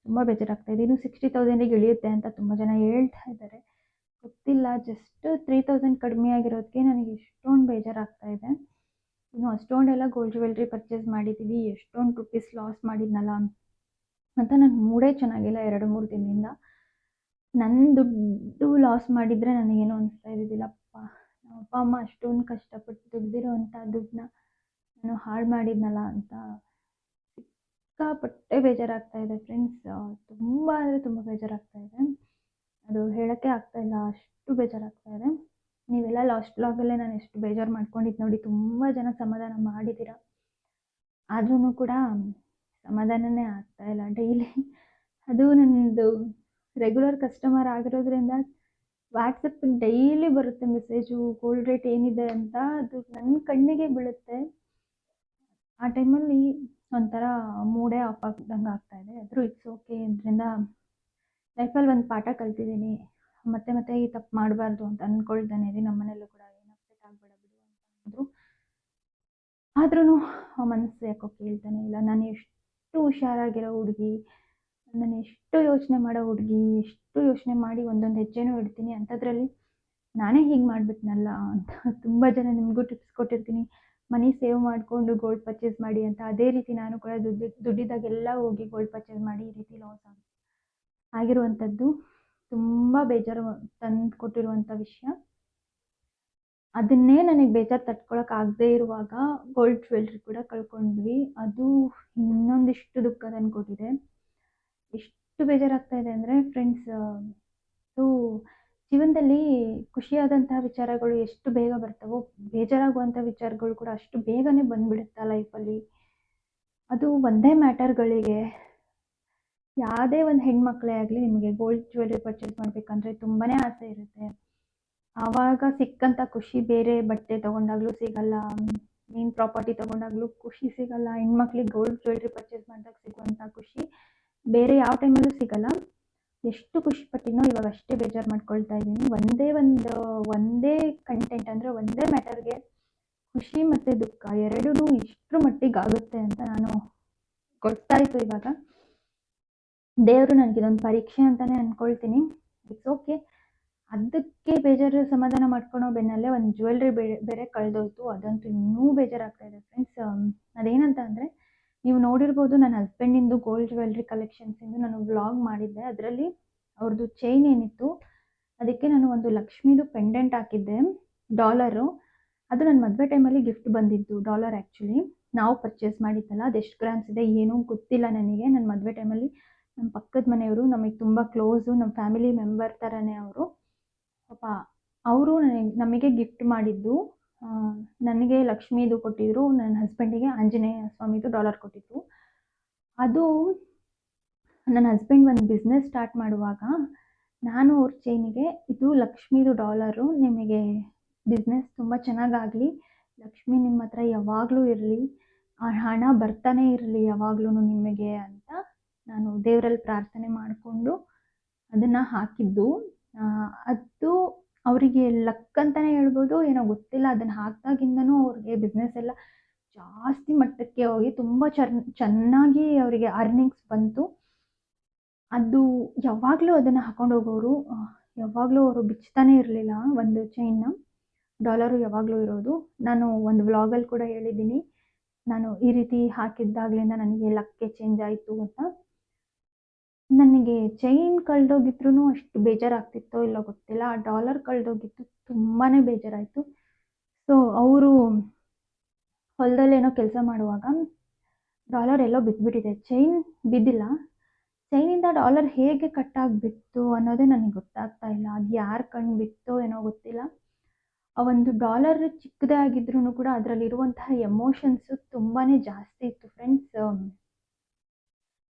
ತುಂಬ ಬೇಜಾರಾಗ್ತಾ ಇದೆ. ಇನ್ನು 60,000ಗೆ ಇಳಿಯುತ್ತೆ ಅಂತ ತುಂಬ ಜನ ಹೇಳ್ತಾ ಇದ್ದಾರೆ. ಗೊತ್ತಿಲ್ಲ, ಜಸ್ಟ್ 3,000 ಕಡಿಮೆ ಆಗಿರೋದಕ್ಕೆ ನನಗೆ ಎಷ್ಟೊಂದು ಬೇಜಾರಾಗ್ತಾ ಇದೆ. ಇನ್ನು ಅಷ್ಟೊಂದೆಲ್ಲ ಗೋಲ್ಡ್ ಜ್ಯುವೆಲ್ರಿ ಪರ್ಚೇಸ್ ಮಾಡಿದ್ದೀವಿ, ಎಷ್ಟೊಂದು ರುಪೀಸ್ ಲಾಸ್ ಮಾಡಿದ್ನಲ್ಲ ಅಂತ ನನ್ನ ಮೂಡೇ ಚೆನ್ನಾಗಿಲ್ಲ 2-3 ದಿನದಿಂದ. ನನ್ನ ದುಡ್ಡು ಲಾಸ್ ಮಾಡಿದರೆ ನನಗೇನು ಅನಿಸ್ತಾ ಇದ್ದಿದ್ದಿಲ್ಲಪ್ಪ. ನಮ್ಮ ಅಪ್ಪ ಅಮ್ಮ ಅಷ್ಟೊಂದು ಕಷ್ಟಪಟ್ಟು ದುಡ್ದಿರೋ ಅಂಥ ದುಡ್ಡನ್ನ ನಾನು ಹಾಳು ಮಾಡಿದ್ನಲ್ಲ ಅಂತ ಸಿಕ್ಕಾಪಟ್ಟೆ ಬೇಜಾರಾಗ್ತಾ ಇದೆ ಫ್ರೆಂಡ್ಸ್. ತುಂಬ ಅಂದರೆ ತುಂಬ ಬೇಜಾರಾಗ್ತಾ ಇದೆ. ಅದು ಹೇಳೋಕ್ಕೆ ಆಗ್ತಾ ಇಲ್ಲ, ಅಷ್ಟು ಬೇಜಾರಾಗ್ತಾ ಇದೆ. ನೀವೆಲ್ಲ ಲಾಸ್ಟ್ ವ್ಲಾಗಲ್ಲೇ ನಾನು ಎಷ್ಟು ಬೇಜಾರು ಮಾಡ್ಕೊಂಡಿದ್ದು ನೋಡಿ. ತುಂಬ ಜನ ಸಮಾಧಾನ ಮಾಡಿದ್ದೀರ, ಆದ್ರೂ ಕೂಡ ಸಮಾಧಾನನೇ ಆಗ್ತಾ ಇಲ್ಲ. ಡೈಲಿ ಅದು ನನ್ನದು ರೆಗ್ಯುಲರ್ ಕಸ್ಟಮರ್ ಆಗಿರೋದ್ರಿಂದ ವಾಟ್ಸಪ್ಪಿಗೆ ಡೈಲಿ ಬರುತ್ತೆ ಮೆಸೇಜು, ಗೋಲ್ಡ್ ರೇಟ್ ಏನಿದೆ ಅಂತ. ಅದು ನನ್ನ ಕಣ್ಣಿಗೆ ಬೀಳುತ್ತೆ. ಆ ಟೈಮಲ್ಲಿ ಒಂಥರ ಮೂಡೇ ಆಫ್ ಆಗ್ದಂಗೆ ಆಗ್ತಾಯಿದೆ. ಆದರೂ ಇಟ್ಸ್ ಓಕೆ. ಇದರಿಂದ ಲೈಫಲ್ಲಿ ಒಂದು ಪಾಠ ಕಲ್ತಿದ್ದೀನಿ. ಮತ್ತೆ ಮತ್ತೆ ಈ ತಪ್ಪು ಮಾಡಬಾರ್ದು ಅಂತ ಅಂದ್ಕೊಳ್ತಾನೆ ಇದ್ದೀನಿ. ನಮ್ಮ ಮನೆಯಲ್ಲೂ ಕೂಡ ಏನು ಅಪ್ಸೆಟ್ ಆಗಬೇಡ ಬಿಡು ಅಂತ ಅಂದರು. ಆದ್ರೂ ಮನಸ್ಸು ಯಾಕೋ ಕೇಳ್ತಾನೆ ಇಲ್ಲ. ನಾನು ಎಷ್ಟು ಹುಷಾರಾಗಿರೋ ಹುಡುಗಿ, ನಾನು ಎಷ್ಟು ಯೋಚನೆ ಮಾಡೋ ಹುಡುಗಿ, ಎಷ್ಟು ಯೋಚನೆ ಮಾಡಿ ಒಂದೊಂದು ಹೆಜ್ಜೆನೂ ಇಡ್ತೀನಿ. ಅಂಥದ್ರಲ್ಲಿ ನಾನೇ ಹೀಗೆ ಮಾಡಿಬಿಟ್ನಲ್ಲ ಅಂತ ತುಂಬ ಜನ ನಿಮಗೂ ಟಿಪ್ಸ್ ಕೊಟ್ಟಿರ್ತೀನಿ. ಮನಿ ಸೇವ್ ಮಾಡಿಕೊಂಡು ಗೋಲ್ಡ್ ಪರ್ಚೇಸ್ ಮಾಡಿ ಅಂತ. ಅದೇ ರೀತಿ ನಾನು ಕೂಡ ದುಡ್ಡಿದ್ದಾಗೆಲ್ಲ ಹೋಗಿ ಗೋಲ್ಡ್ ಪರ್ಚೇಸ್ ಮಾಡಿ ಈ ರೀತಿ ಲಾಸ್ ಆಗಿರುವಂಥದ್ದು ತುಂಬ ಬೇಜಾರು ತಂದು ಕೊಟ್ಟಿರುವಂಥ ವಿಷಯ. ಅದನ್ನೇ ನನಗೆ ಬೇಜಾರು ತಡ್ಕೊಳಕ್ಕಾಗದೇ ಇರುವಾಗ ಗೋಲ್ಡ್ ಜ್ಯುವೆಲ್ರಿ ಕೂಡ ಕಳ್ಕೊಂಡ್ವಿ. ಅದು ಇನ್ನೊಂದಿಷ್ಟು ದುಃಖ ತಂದುಕೊಟ್ಟಿದೆ. ಎಷ್ಟು ಬೇಜಾರಾಗ್ತಾ ಇದೆ ಅಂದರೆ ಫ್ರೆಂಡ್ಸ್, ಅದು ಜೀವನದಲ್ಲಿ ಖುಷಿಯಾದಂತಹ ವಿಚಾರಗಳು ಎಷ್ಟು ಬೇಗ ಬರ್ತವೋ, ಬೇಜಾರಾಗುವಂಥ ವಿಚಾರಗಳು ಕೂಡ ಅಷ್ಟು ಬೇಗನೆ ಬಂದ್ಬಿಡುತ್ತೆ ಲೈಫಲ್ಲಿ. ಅದು ಒಂದೇ ಮ್ಯಾಟರ್ಗಳಿಗೆ. ಯಾವುದೇ ಒಂದು ಹೆಣ್ಮಕ್ಳೇ ಆಗಲಿ, ನಿಮಗೆ ಗೋಲ್ಡ್ ಜ್ಯುವೆಲ್ರಿ ಪರ್ಚೇಸ್ ಮಾಡಬೇಕಂದ್ರೆ ತುಂಬಾ ಆಸೆ ಇರುತ್ತೆ. ಆವಾಗ ಸಿಕ್ಕಂಥ ಖುಷಿ ಬೇರೆ ಬಟ್ಟೆ ತೊಗೊಂಡಾಗಲೂ ಸಿಗಲ್ಲ, ಮೇನ್ ಪ್ರಾಪರ್ಟಿ ತೊಗೊಂಡಾಗಲೂ ಖುಷಿ ಸಿಗಲ್ಲ. ಹೆಣ್ಮಕ್ಳಿಗೆ ಗೋಲ್ಡ್ ಜ್ಯುವೆಲ್ರಿ ಪರ್ಚೇಸ್ ಮಾಡಿದಾಗ ಸಿಗುವಂಥ ಖುಷಿ ಬೇರೆ ಯಾವ ಟೈಮಲ್ಲೂ ಸಿಗಲ್ಲ. ಎಷ್ಟು ಖುಷಿ ಪಟ್ಟಿನೋ ಇವಾಗ ಅಷ್ಟೇ ಬೇಜಾರು ಮಾಡ್ಕೊಳ್ತಾ ಇದ್ದೀನಿ. ಒಂದೇ ಕಂಟೆಂಟ್ ಅಂದರೆ ಒಂದೇ ಮ್ಯಾಟರ್ಗೆ ಖುಷಿ ಮತ್ತು ದುಃಖ ಎರಡೂ ಇಷ್ಟರ ಮಟ್ಟಿಗೆ ಆಗುತ್ತೆ ಅಂತ ನಾನು ಗೊತ್ತಾಯಿತು ಇವಾಗ. ದೇವರು ನನಗಿದೊಂದು ಪರೀಕ್ಷೆ ಅಂತಲೇ ಅಂದ್ಕೊಳ್ತೀನಿ. It's okay. ಅದಕ್ಕೆ ಬೇಜಾರು ಸಮಾಧಾನ ಮಾಡ್ಕೊಳೋ ಬೆನ್ನಲ್ಲೇ ಒಂದು ಜ್ಯುವೆಲ್ರಿ ಬೇರೆ ಕಳೆದೋಯ್ತು. ಅದಂತೂ ಇನ್ನೂ ಬೇಜಾರಾಗ್ತಾ ಇದೆ ಫ್ರೆಂಡ್ಸ್. ಅದೇನಂತ ಅಂದರೆ, ನೀವು ನೋಡಿರ್ಬೋದು, ನನ್ನ ಹಸ್ಬೆಂಡಿಂದು ಗೋಲ್ಡ್ ಜ್ಯುವೆಲ್ರಿ ಕಲೆಕ್ಷನ್ಸಿಂದು ನಾನು ವ್ಲಾಗ್ ಮಾಡಿದ್ದೆ. ಅದರಲ್ಲಿ ಅವ್ರದ್ದು ಚೈನ್ ಏನಿತ್ತು ಅದಕ್ಕೆ ನಾನು ಒಂದು ಲಕ್ಷ್ಮೀದು ಪೆಂಡೆಂಟ್ ಹಾಕಿದ್ದೆ, ಡಾಲರು. ಅದು ನನ್ನ ಮದುವೆ ಟೈಮಲ್ಲಿ ಗಿಫ್ಟ್ ಬಂದಿದ್ದು ಡಾಲರ್. ಆ್ಯಕ್ಚುಲಿ ನಾವು ಪರ್ಚೇಸ್ ಮಾಡಿದ್ದಲ್ಲ. ಅದೆಷ್ಟು ಗ್ರಾಮ್ಸ್ ಇದೆ ಏನೂ ಗೊತ್ತಿಲ್ಲ ನನಗೆ. ನನ್ನ ಮದುವೆ ಟೈಮಲ್ಲಿ ನಮ್ಮ ಪಕ್ಕದ ಮನೆಯವರು, ನಮಗೆ ತುಂಬ ಕ್ಲೋಸು, ನಮ್ಮ ಫ್ಯಾಮಿಲಿ ಮೆಂಬರ್ ಥರನೇ ಅವರು. ಪಾಪ ಅವರು ನಮಗೆ ಗಿಫ್ಟ್ ಮಾಡಿದ್ದು. ನನಗೆ ಲಕ್ಷ್ಮೀದು ಕೊಟ್ಟಿದ್ರು, ನನ್ನ ಹಸ್ಬೆಂಡಿಗೆ ಆಂಜನೇಯ ಸ್ವಾಮಿದು ಡಾಲರ್ ಕೊಟ್ಟಿದ್ರು. ಅದು ನನ್ನ ಹಸ್ಬೆಂಡ್ ಒಂದು ಬಿಸ್ನೆಸ್ ಸ್ಟಾರ್ಟ್ ಮಾಡುವಾಗ ನಾನು ಅವ್ರ ಚೈನಿಗೆ, ಇದು ಲಕ್ಷ್ಮೀದು ಡಾಲರು, ನಿಮಗೆ ಬಿಸ್ನೆಸ್ ತುಂಬ ಚೆನ್ನಾಗಾಗಲಿ, ಲಕ್ಷ್ಮಿ ನಿಮ್ಮ ಹತ್ರ ಯಾವಾಗಲೂ ಇರಲಿ, ಆ ಹಣ ಬರ್ತಾನೆ ಇರಲಿ ಯಾವಾಗಲೂ ನಿಮಗೆ ಅಂತ ನಾನು ದೇವರಲ್ಲಿ ಪ್ರಾರ್ಥನೆ ಮಾಡಿಕೊಂಡು ಅದನ್ನು ಹಾಕಿದ್ದು. ಅದು ಅವರಿಗೆ ಲಕ್ ಅಂತಲೇ ಹೇಳ್ಬೋದು, ಏನೋ ಗೊತ್ತಿಲ್ಲ. ಅದನ್ನು ಹಾಕಿದಾಗಿಂದನೂ ಅವ್ರಿಗೆ ಬಿಸ್ನೆಸ್ ಎಲ್ಲ ಜಾಸ್ತಿ ಮಟ್ಟಕ್ಕೆ ಹೋಗಿ ತುಂಬ ಚೆನ್ನಾಗಿ ಅವರಿಗೆ ಅರ್ನಿಂಗ್ಸ್ ಬಂತು. ಅದು ಯಾವಾಗಲೂ ಅದನ್ನು ಹಾಕೊಂಡು ಹೋಗೋರು, ಯಾವಾಗಲೂ ಅವರು ಬಿಚ್ತಾನೆ ಇರಲಿಲ್ಲ ಒಂದು ಚೈನ್ನ. ಡಾಲರು ಯಾವಾಗಲೂ ಇರೋದು. ನಾನು ಒಂದು ವ್ಲಾಗಲ್ಲಿ ಕೂಡ ಹೇಳಿದ್ದೀನಿ, ನಾನು ಈ ರೀತಿ ಹಾಕಿದ್ದಾಗಲಿಂದ ನನಗೆ ಲಕ್ಕೆ ಚೇಂಜ್ ಆಯಿತು ಅಂತ. ನನಗೆ ಚೈನ್ ಕಳೆದೋಗಿದ್ರೂ ಅಷ್ಟು ಬೇಜಾರಾಗ್ತಿತ್ತೋ ಇಲ್ಲೋ ಗೊತ್ತಿಲ್ಲ. ಆ ಡಾಲರ್ ಕಳೆದೋಗಿತ್ತು ತುಂಬಾ ಬೇಜಾರಾಯಿತು. ಸೊ ಅವರು ಹೊಲದಲ್ಲೇನೋ ಕೆಲಸ ಮಾಡುವಾಗ ಡಾಲರ್ ಎಲ್ಲೋ ಬಿದ್ದುಬಿಟ್ಟಿದೆ. ಚೈನ್ ಬಿದ್ದಿಲ್ಲ, ಚೈನಿಂದ ಡಾಲರ್ ಹೇಗೆ ಕಟ್ಟಾಗಿಬಿತ್ತು ಅನ್ನೋದೇ ನನಗೆ ಗೊತ್ತಾಗ್ತಾ ಇಲ್ಲ. ಅದು ಯಾರು ಕಣ್ಣು ಬಿತ್ತೋ ಏನೋ ಗೊತ್ತಿಲ್ಲ. ಆ ಒಂದು ಡಾಲರ್ ಚಿಕ್ಕದೇ ಆಗಿದ್ರೂ ಕೂಡ ಅದರಲ್ಲಿರುವಂತಹ ಎಮೋಷನ್ಸು ತುಂಬಾ ಜಾಸ್ತಿ ಇತ್ತು ಫ್ರೆಂಡ್ಸ್.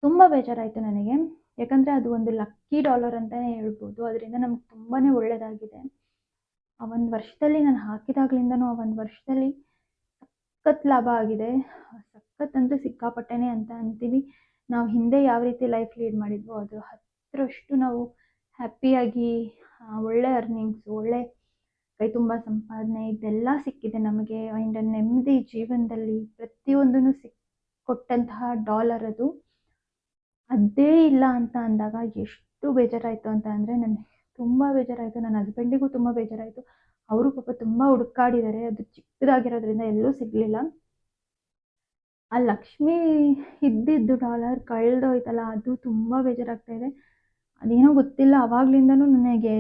ತುಂಬ ಬೇಜಾರಾಯಿತು ನನಗೆ. ಯಾಕಂದರೆ ಅದು ಒಂದು ಲಕ್ಕಿ ಡಾಲರ್ ಅಂತಲೇ ಹೇಳ್ಬೋದು. ಅದರಿಂದ ನಮ್ಗೆ ತುಂಬಾ ಒಳ್ಳೆಯದಾಗಿದೆ. ಆ ಒಂದು ವರ್ಷದಲ್ಲಿ ನಾನು ಹಾಕಿದಾಗಲಿಂದನೂ ಆ ಒಂದು ವರ್ಷದಲ್ಲಿ ಸಖತ್ ಲಾಭ ಆಗಿದೆ. ಸಖತ್ ಅಂತೂ ಸಿಕ್ಕಾಪಟ್ಟೆನೇ ಅಂತ ಅಂತೀವಿ. ನಾವು ಹಿಂದೆ ಯಾವ ರೀತಿ ಲೈಫ್ ಲೀಡ್ ಮಾಡಿದ್ವೋ ಅದು 10ರಷ್ಟು ನಾವು ಹ್ಯಾಪಿಯಾಗಿ, ಒಳ್ಳೆ ಅರ್ನಿಂಗ್ಸು, ಒಳ್ಳೆ ಕೈ ತುಂಬ ಸಂಪಾದನೆ ಇದೆಲ್ಲ ಸಿಕ್ಕಿದೆ ನಮಗೆ. ಆ್ಯಂಡ್ ನೆಮ್ಮದಿ ಜೀವನದಲ್ಲಿ ಪ್ರತಿಯೊಂದೂ ಕೊಟ್ಟಂತಹ ಡಾಲರ್ ಅದು. ಅದೇ ಇಲ್ಲ ಅಂತ ಅಂದಾಗ ಎಷ್ಟು ಬೇಜಾರಾಯಿತು ಅಂತ ಅಂದರೆ, ನನಗೆ ತುಂಬ ಬೇಜಾರಾಯಿತು. ನನ್ನ ಹಸ್ಬೆಂಡಿಗೂ ತುಂಬ ಬೇಜಾರಾಯಿತು. ಅವರು ಪಾಪ ತುಂಬ ಹುಡುಕಾಡಿದ್ದಾರೆ, ಅದು ಚಿಕ್ಕದಾಗಿರೋದ್ರಿಂದ ಎಲ್ಲೂ ಸಿಗಲಿಲ್ಲ. ಆ ಲಕ್ಷ್ಮಿ ಇದ್ದಿದ್ದು ಡಾಲರ್ ಕಳೆದೋಯ್ತಲ್ಲ, ಅದು ತುಂಬ ಬೇಜಾರಾಗ್ತಾಯಿದೆ. ಅದೇನೋ ಗೊತ್ತಿಲ್ಲ, ಆವಾಗಲಿಂದನೂ ನನಗೆ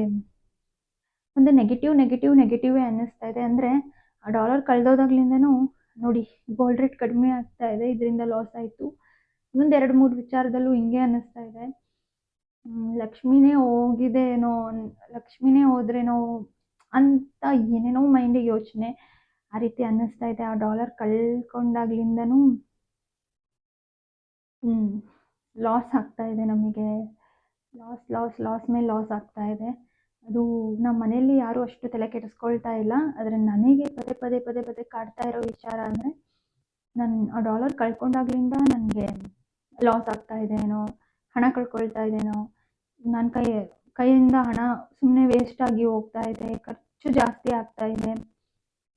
ಒಂದು ನೆಗೆಟಿವೇ ಅನ್ನಿಸ್ತಾ ಇದೆ. ಅಂದರೆ ಆ ಡಾಲರ್ ಕಳೆದೋದಾಗ್ಲಿಂದನೂ ನೋಡಿ, ಗೋಲ್ಡ್ ರೇಟ್ ಕಡಿಮೆ ಆಗ್ತಾ ಇದೆ, ಇದರಿಂದ ಲಾಸ್ ಆಯಿತು. ಇನ್ನೊಂದು 2-3 ವಿಚಾರದಲ್ಲೂ ಹಿಂಗೆ ಅನ್ನಿಸ್ತಾ ಇದೆ. ಲಕ್ಷ್ಮಿನೇ ಹೋಗಿದೇನೋ, ಲಕ್ಷ್ಮಿನೇ ಹೋದ್ರೇನೋ ಅಂತ ಏನೇನೋ ಮೈಂಡಿಗೆ ಯೋಚನೆ ಆ ರೀತಿ ಅನ್ನಿಸ್ತಾ ಇದೆ. ಆ ಡಾಲರ್ ಕಳ್ಕೊಂಡಾಗ್ಲಿಂದನೂ ಲಾಸ್ ಆಗ್ತಾ ಇದೆ ನಮಗೆ. ಲಾಸ್ ಮೇಲೆ ಲಾಸ್ ಆಗ್ತಾ ಇದೆ. ಅದು ನಮ್ಮ ಮನೆಯಲ್ಲಿ ಯಾರೂ ಅಷ್ಟು ತಲೆ ಕೆಡಿಸ್ಕೊಳ್ತಾ ಇಲ್ಲ. ಆದರೆ ನನಗೆ ಪದೇ ಕಾಡ್ತಾ ಇರೋ ವಿಚಾರ ಅಂದರೆ, ನಾನು ಆ ಡಾಲರ್ ಕಳ್ಕೊಂಡಾಗ್ಲಿಂದ ನನಗೆ ಲಾಸ್ ಆಗ್ತಾ ಇದೆ ಏನೋ, ಹಣ ಕಳ್ಕೊಳ್ತಾ ಇದ್ದೇನೋ, ನನ್ನ ಕೈಯಿಂದ ಹಣ ಸುಮ್ಮನೆ ವೇಸ್ಟ್ ಆಗಿ ಹೋಗ್ತಾ ಇದೆ, ಖರ್ಚು ಜಾಸ್ತಿ ಆಗ್ತಾ ಇದೆ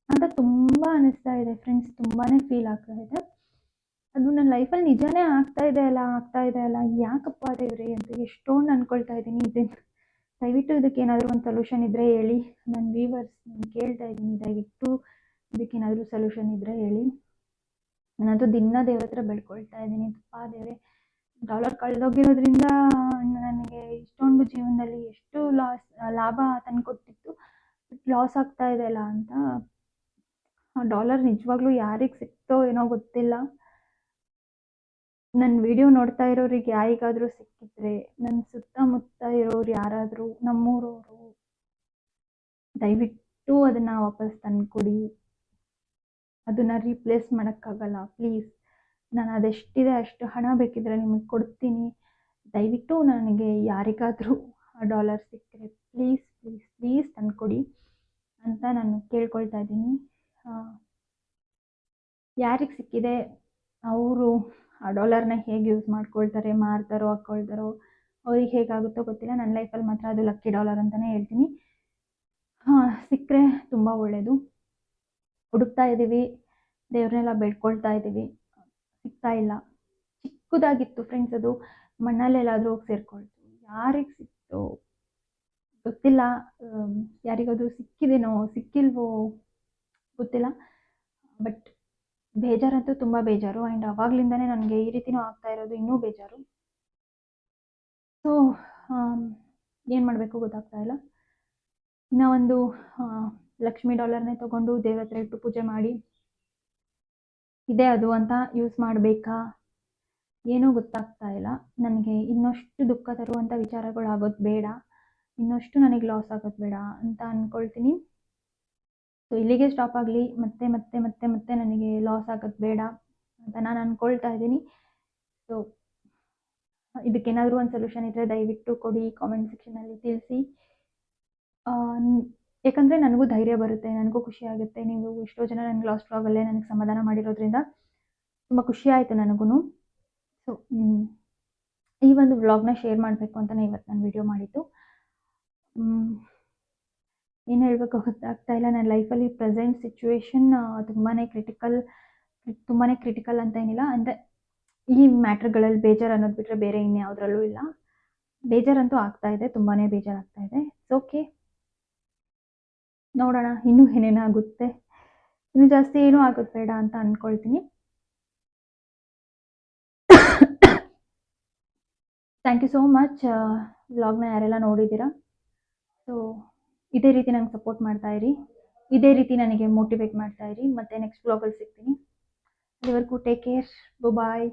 ಅಂತ ತುಂಬ ಅನಿಸ್ತಾ ಇದೆ ಫ್ರೆಂಡ್ಸ್. ತುಂಬಾ ಫೀಲ್ ಆಗ್ತಾ ಇದೆ. ಅದು ನನ್ನ ಲೈಫಲ್ಲಿ ನಿಜಾನೇ ಆಗ್ತಾ ಇದೆ ಅಲ್ಲ, ಯಾಕಪ್ಪ ದೇವ್ರೆ ಅಂತ ಎಷ್ಟೊಂದು ಅನ್ಕೊಳ್ತಾ ಇದ್ದೀನಿ. ದಯವಿಟ್ಟು ಇದಕ್ಕೆ ಏನಾದರೂ ಒಂದು ಸೊಲ್ಯೂಷನ್ ಇದ್ದರೆ ಹೇಳಿ. ನನ್ನ ವ್ಯೂವರ್ಸ್ ನಾನು ಕೇಳ್ತಾ ಇದ್ದೀನಿ, ದಯವಿಟ್ಟು ಇದಕ್ಕೇನಾದರೂ ಸೊಲ್ಯೂಷನ್ ಇದ್ದರೆ ಹೇಳಿ. ನಾನಂತೂ ದಿನ ದೇವ್ರ ಹತ್ರ ಬೆಳ್ಕೊಳ್ತಾ ಇದ್ದೀನಿ, ಅಪ್ಪ ದೇವ್ರೆ ಡಾಲರ್ ಕಳೆದೋಗಿರೋದ್ರಿಂದ ನನಗೆ ಇಷ್ಟೊಂದು ಜೀವನದಲ್ಲಿ ಎಷ್ಟು ಲಾಭ ತಂದುಕೊಟ್ಟಿತ್ತು, ಲಾಸ್ ಆಗ್ತಾ ಇದೆ ಅಲ್ಲ ಅಂತ. ಆ ಡಾಲರ್ ನಿಜವಾಗ್ಲೂ ಯಾರಿಗೆ ಸಿಕ್ತೋ ಏನೋ ಗೊತ್ತಿಲ್ಲ. ನನ್ನ ವಿಡಿಯೋ ನೋಡ್ತಾ ಇರೋರಿಗೆ ಯಾರಿಗಾದರೂ ಸಿಕ್ಕಿದ್ರೆ, ನನ್ನ ಸುತ್ತಮುತ್ತ ಇರೋರು ಯಾರಾದರೂ ನಮ್ಮೂರವರು, ದಯವಿಟ್ಟು ಅದನ್ನು ವಾಪಸ್ ತಂದುಕೊಡಿ. ಅದನ್ನು ರೀಪ್ಲೇಸ್ ಮಾಡೋಕ್ಕಾಗಲ್ಲ, ಪ್ಲೀಸ್. ನಾನು ಅದೆಷ್ಟಿದೆ ಅಷ್ಟು ಹಣ ಬೇಕಿದ್ರೆ ನಿಮಗೆ ಕೊಡ್ತೀನಿ. ದಯವಿಟ್ಟು ನನಗೆ ಯಾರಿಗಾದರೂ ಆ ಡಾಲರ್ ಸಿಕ್ಕರೆ ಪ್ಲೀಸ್ ಪ್ಲೀಸ್ ಪ್ಲೀಸ್ ತಂದುಕೊಡಿ ಅಂತ ನಾನು ಕೇಳ್ಕೊಳ್ತಾ ಇದ್ದೀನಿ. ಯಾರಿಗೆ ಸಿಕ್ಕಿದೆ ಅವರು ಆ ಡಾಲರ್ನ ಹೇಗೆ ಯೂಸ್ ಮಾಡ್ಕೊಳ್ತಾರೆ, ಮಾರ್ತಾರೋ ಹಾಕ್ಕೊಳ್ತಾರೋ, ಅವ್ರಿಗೆ ಹೇಗಾಗುತ್ತೋ ಗೊತ್ತಿಲ್ಲ. ನನ್ನ ಲೈಫಲ್ಲಿ ಮಾತ್ರ ಅದು ಲಕ್ಕಿ ಡಾಲರ್ ಅಂತಲೇ ಹೇಳ್ತೀನಿ. ಸಿಕ್ಕರೆ ತುಂಬ ಒಳ್ಳೆಯದು. ಹುಡುಕ್ತಾ ಇದ್ದೀವಿ, ದೇವ್ರನ್ನೆಲ್ಲ ಬೇಡ್ಕೊಳ್ತಾ ಇದ್ದೀವಿ, ಸಿಗ್ತಾ ಇಲ್ಲ. ಚಿಕ್ಕದಾಗಿತ್ತು ಫ್ರೆಂಡ್ಸ್, ಅದು ಮಣ್ಣಲ್ಲೆಲ್ಲಾದರೂ ಹೋಗಿ ಸೇರ್ಕೊಳ್ತು. ಯಾರಿಗೆ ಸಿಕ್ತೋ ಗೊತ್ತಿಲ್ಲ, ಯಾರಿಗಾದರೂ ಸಿಕ್ಕಿದೇನೋ ಸಿಕ್ಕಿಲ್ವೋ ಗೊತ್ತಿಲ್ಲ. ಬಟ್ ಬೇಜಾರಂತೂ ತುಂಬ ಬೇಜಾರು. ಆ್ಯಂಡ್ ಅವಾಗಲಿಂದನೇ ನನಗೆ ಈ ರೀತಿನೂ ಆಗ್ತಾ ಇರೋದು ಇನ್ನೂ ಬೇಜಾರು. ಸೊ ಏನು ಮಾಡಬೇಕು ಗೊತ್ತಾಗ್ತಾ ಇಲ್ಲ. ಇನ್ನೂ ಒಂದು ಲಕ್ಷ್ಮಿ ಡಾಲರ್ನೇ ತೊಗೊಂಡು ದೇವ್ರ ಹತ್ರ ಇಟ್ಟು ಪೂಜೆ ಮಾಡಿ ಇದೇ ಅದು ಅಂತ ಯೂಸ್ ಮಾಡಬೇಕಾ ಏನೂ ಗೊತ್ತಾಗ್ತಾ ಇಲ್ಲ ನನಗೆ. ಇನ್ನಷ್ಟು ದುಃಖ ತರುವಂಥ ವಿಚಾರಗಳು ಆಗೋದು ಬೇಡ, ಇನ್ನಷ್ಟು ನನಗೆ ಲಾಸ್ ಆಗೋದು ಬೇಡ ಅಂತ ಅಂದ್ಕೊಳ್ತೀನಿ. ಸೊ ಇಲ್ಲಿಗೆ ಸ್ಟಾಪ್ ಆಗಲಿ, ಮತ್ತೆ ಮತ್ತೆ ಮತ್ತೆ ಮತ್ತೆ ನನಗೆ ಲಾಸ್ ಆಗೋದು ಬೇಡ ಅಂತ ನಾನು ಅಂದ್ಕೊಳ್ತಾ ಇದ್ದೀನಿ. ಸೊ ಇದಕ್ಕೇನಾದರೂ ಒಂದು ಸೊಲ್ಯೂಷನ್ ಇದ್ದರೆ ದಯವಿಟ್ಟು ಕೊಡಿ, ಕಾಮೆಂಟ್ ಸೆಕ್ಷನಲ್ಲಿ ತಿಳಿಸಿ. ಯಾಕಂದರೆ ನನಗೂ ಧೈರ್ಯ ಬರುತ್ತೆ, ನನಗೂ ಖುಷಿ ಆಗುತ್ತೆ. ನೀವು ಎಷ್ಟೋ ಜನ ನನಗೆ ಲಾಸ್ಟ್ ವ್ಲಾಗಲ್ಲೇ ನನಗೆ ಸಮಾಧಾನ ಮಾಡಿರೋದ್ರಿಂದ ತುಂಬ ಖುಷಿ ಆಯಿತು ನನಗೂ. ಸೊ ಈ ಒಂದು ವ್ಲಾಗ್ನ ಶೇರ್ ಮಾಡಬೇಕು ಅಂತಲೇ ಇವತ್ತು ನಾನು ವಿಡಿಯೋ ಮಾಡಿದ್ದು. ಏನು ಹೇಳಬೇಕು ಗೊತ್ತಾಗ್ತಾ ಇಲ್ಲ. ನನ್ನ ಲೈಫಲ್ಲಿ ಪ್ರೆಸೆಂಟ್ ಸಿಚುವೇಶನ್ ತುಂಬಾ ಕ್ರಿಟಿಕಲ್ ಅಂತ ಏನಿಲ್ಲ. ಅಂದರೆ ಈ ಮ್ಯಾಟ್ರ್ಗಳಲ್ಲಿ ಬೇಜಾರು ಅನ್ನೋದು ಬಿಟ್ಟರೆ ಬೇರೆ ಇನ್ಯಾವುದ್ರಲ್ಲೂ ಇಲ್ಲ. ಬೇಜಾರಂತೂ ಆಗ್ತಾ ಇದೆ, ತುಂಬಾ ಬೇಜಾರಾಗ್ತಾ ಇದೆ. ಓಕೆ, ನೋಡೋಣ ಇನ್ನೂ ಏನೇನಾಗುತ್ತೆ. ಇನ್ನೂ ಜಾಸ್ತಿ ಏನೂ ಆಗೋದು ಬೇಡ ಅಂತ ಅಂದ್ಕೊಳ್ತೀನಿ. ಥ್ಯಾಂಕ್ ಯು ಸೋ ಮಚ್ ವ್ಲಾಗ್ನ ಯಾರೆಲ್ಲ ನೋಡಿದ್ದೀರಾ. ಸೊ ಇದೇ ರೀತಿ ನಂಗೆ ಸಪೋರ್ಟ್ ಮಾಡ್ತಾ ಇರಿ, ಇದೇ ರೀತಿ ನನಗೆ ಮೋಟಿವೇಟ್ ಮಾಡ್ತಾ ಇರಿ. ಮತ್ತೆ ನೆಕ್ಸ್ಟ್ ವ್ಲಾಗಲ್ಲಿ ಸಿಗ್ತೀನಿ. ಅಲ್ಲಿವರೆಗೂ ಟೇಕ್ ಕೇರ್, ಬಾಯ್.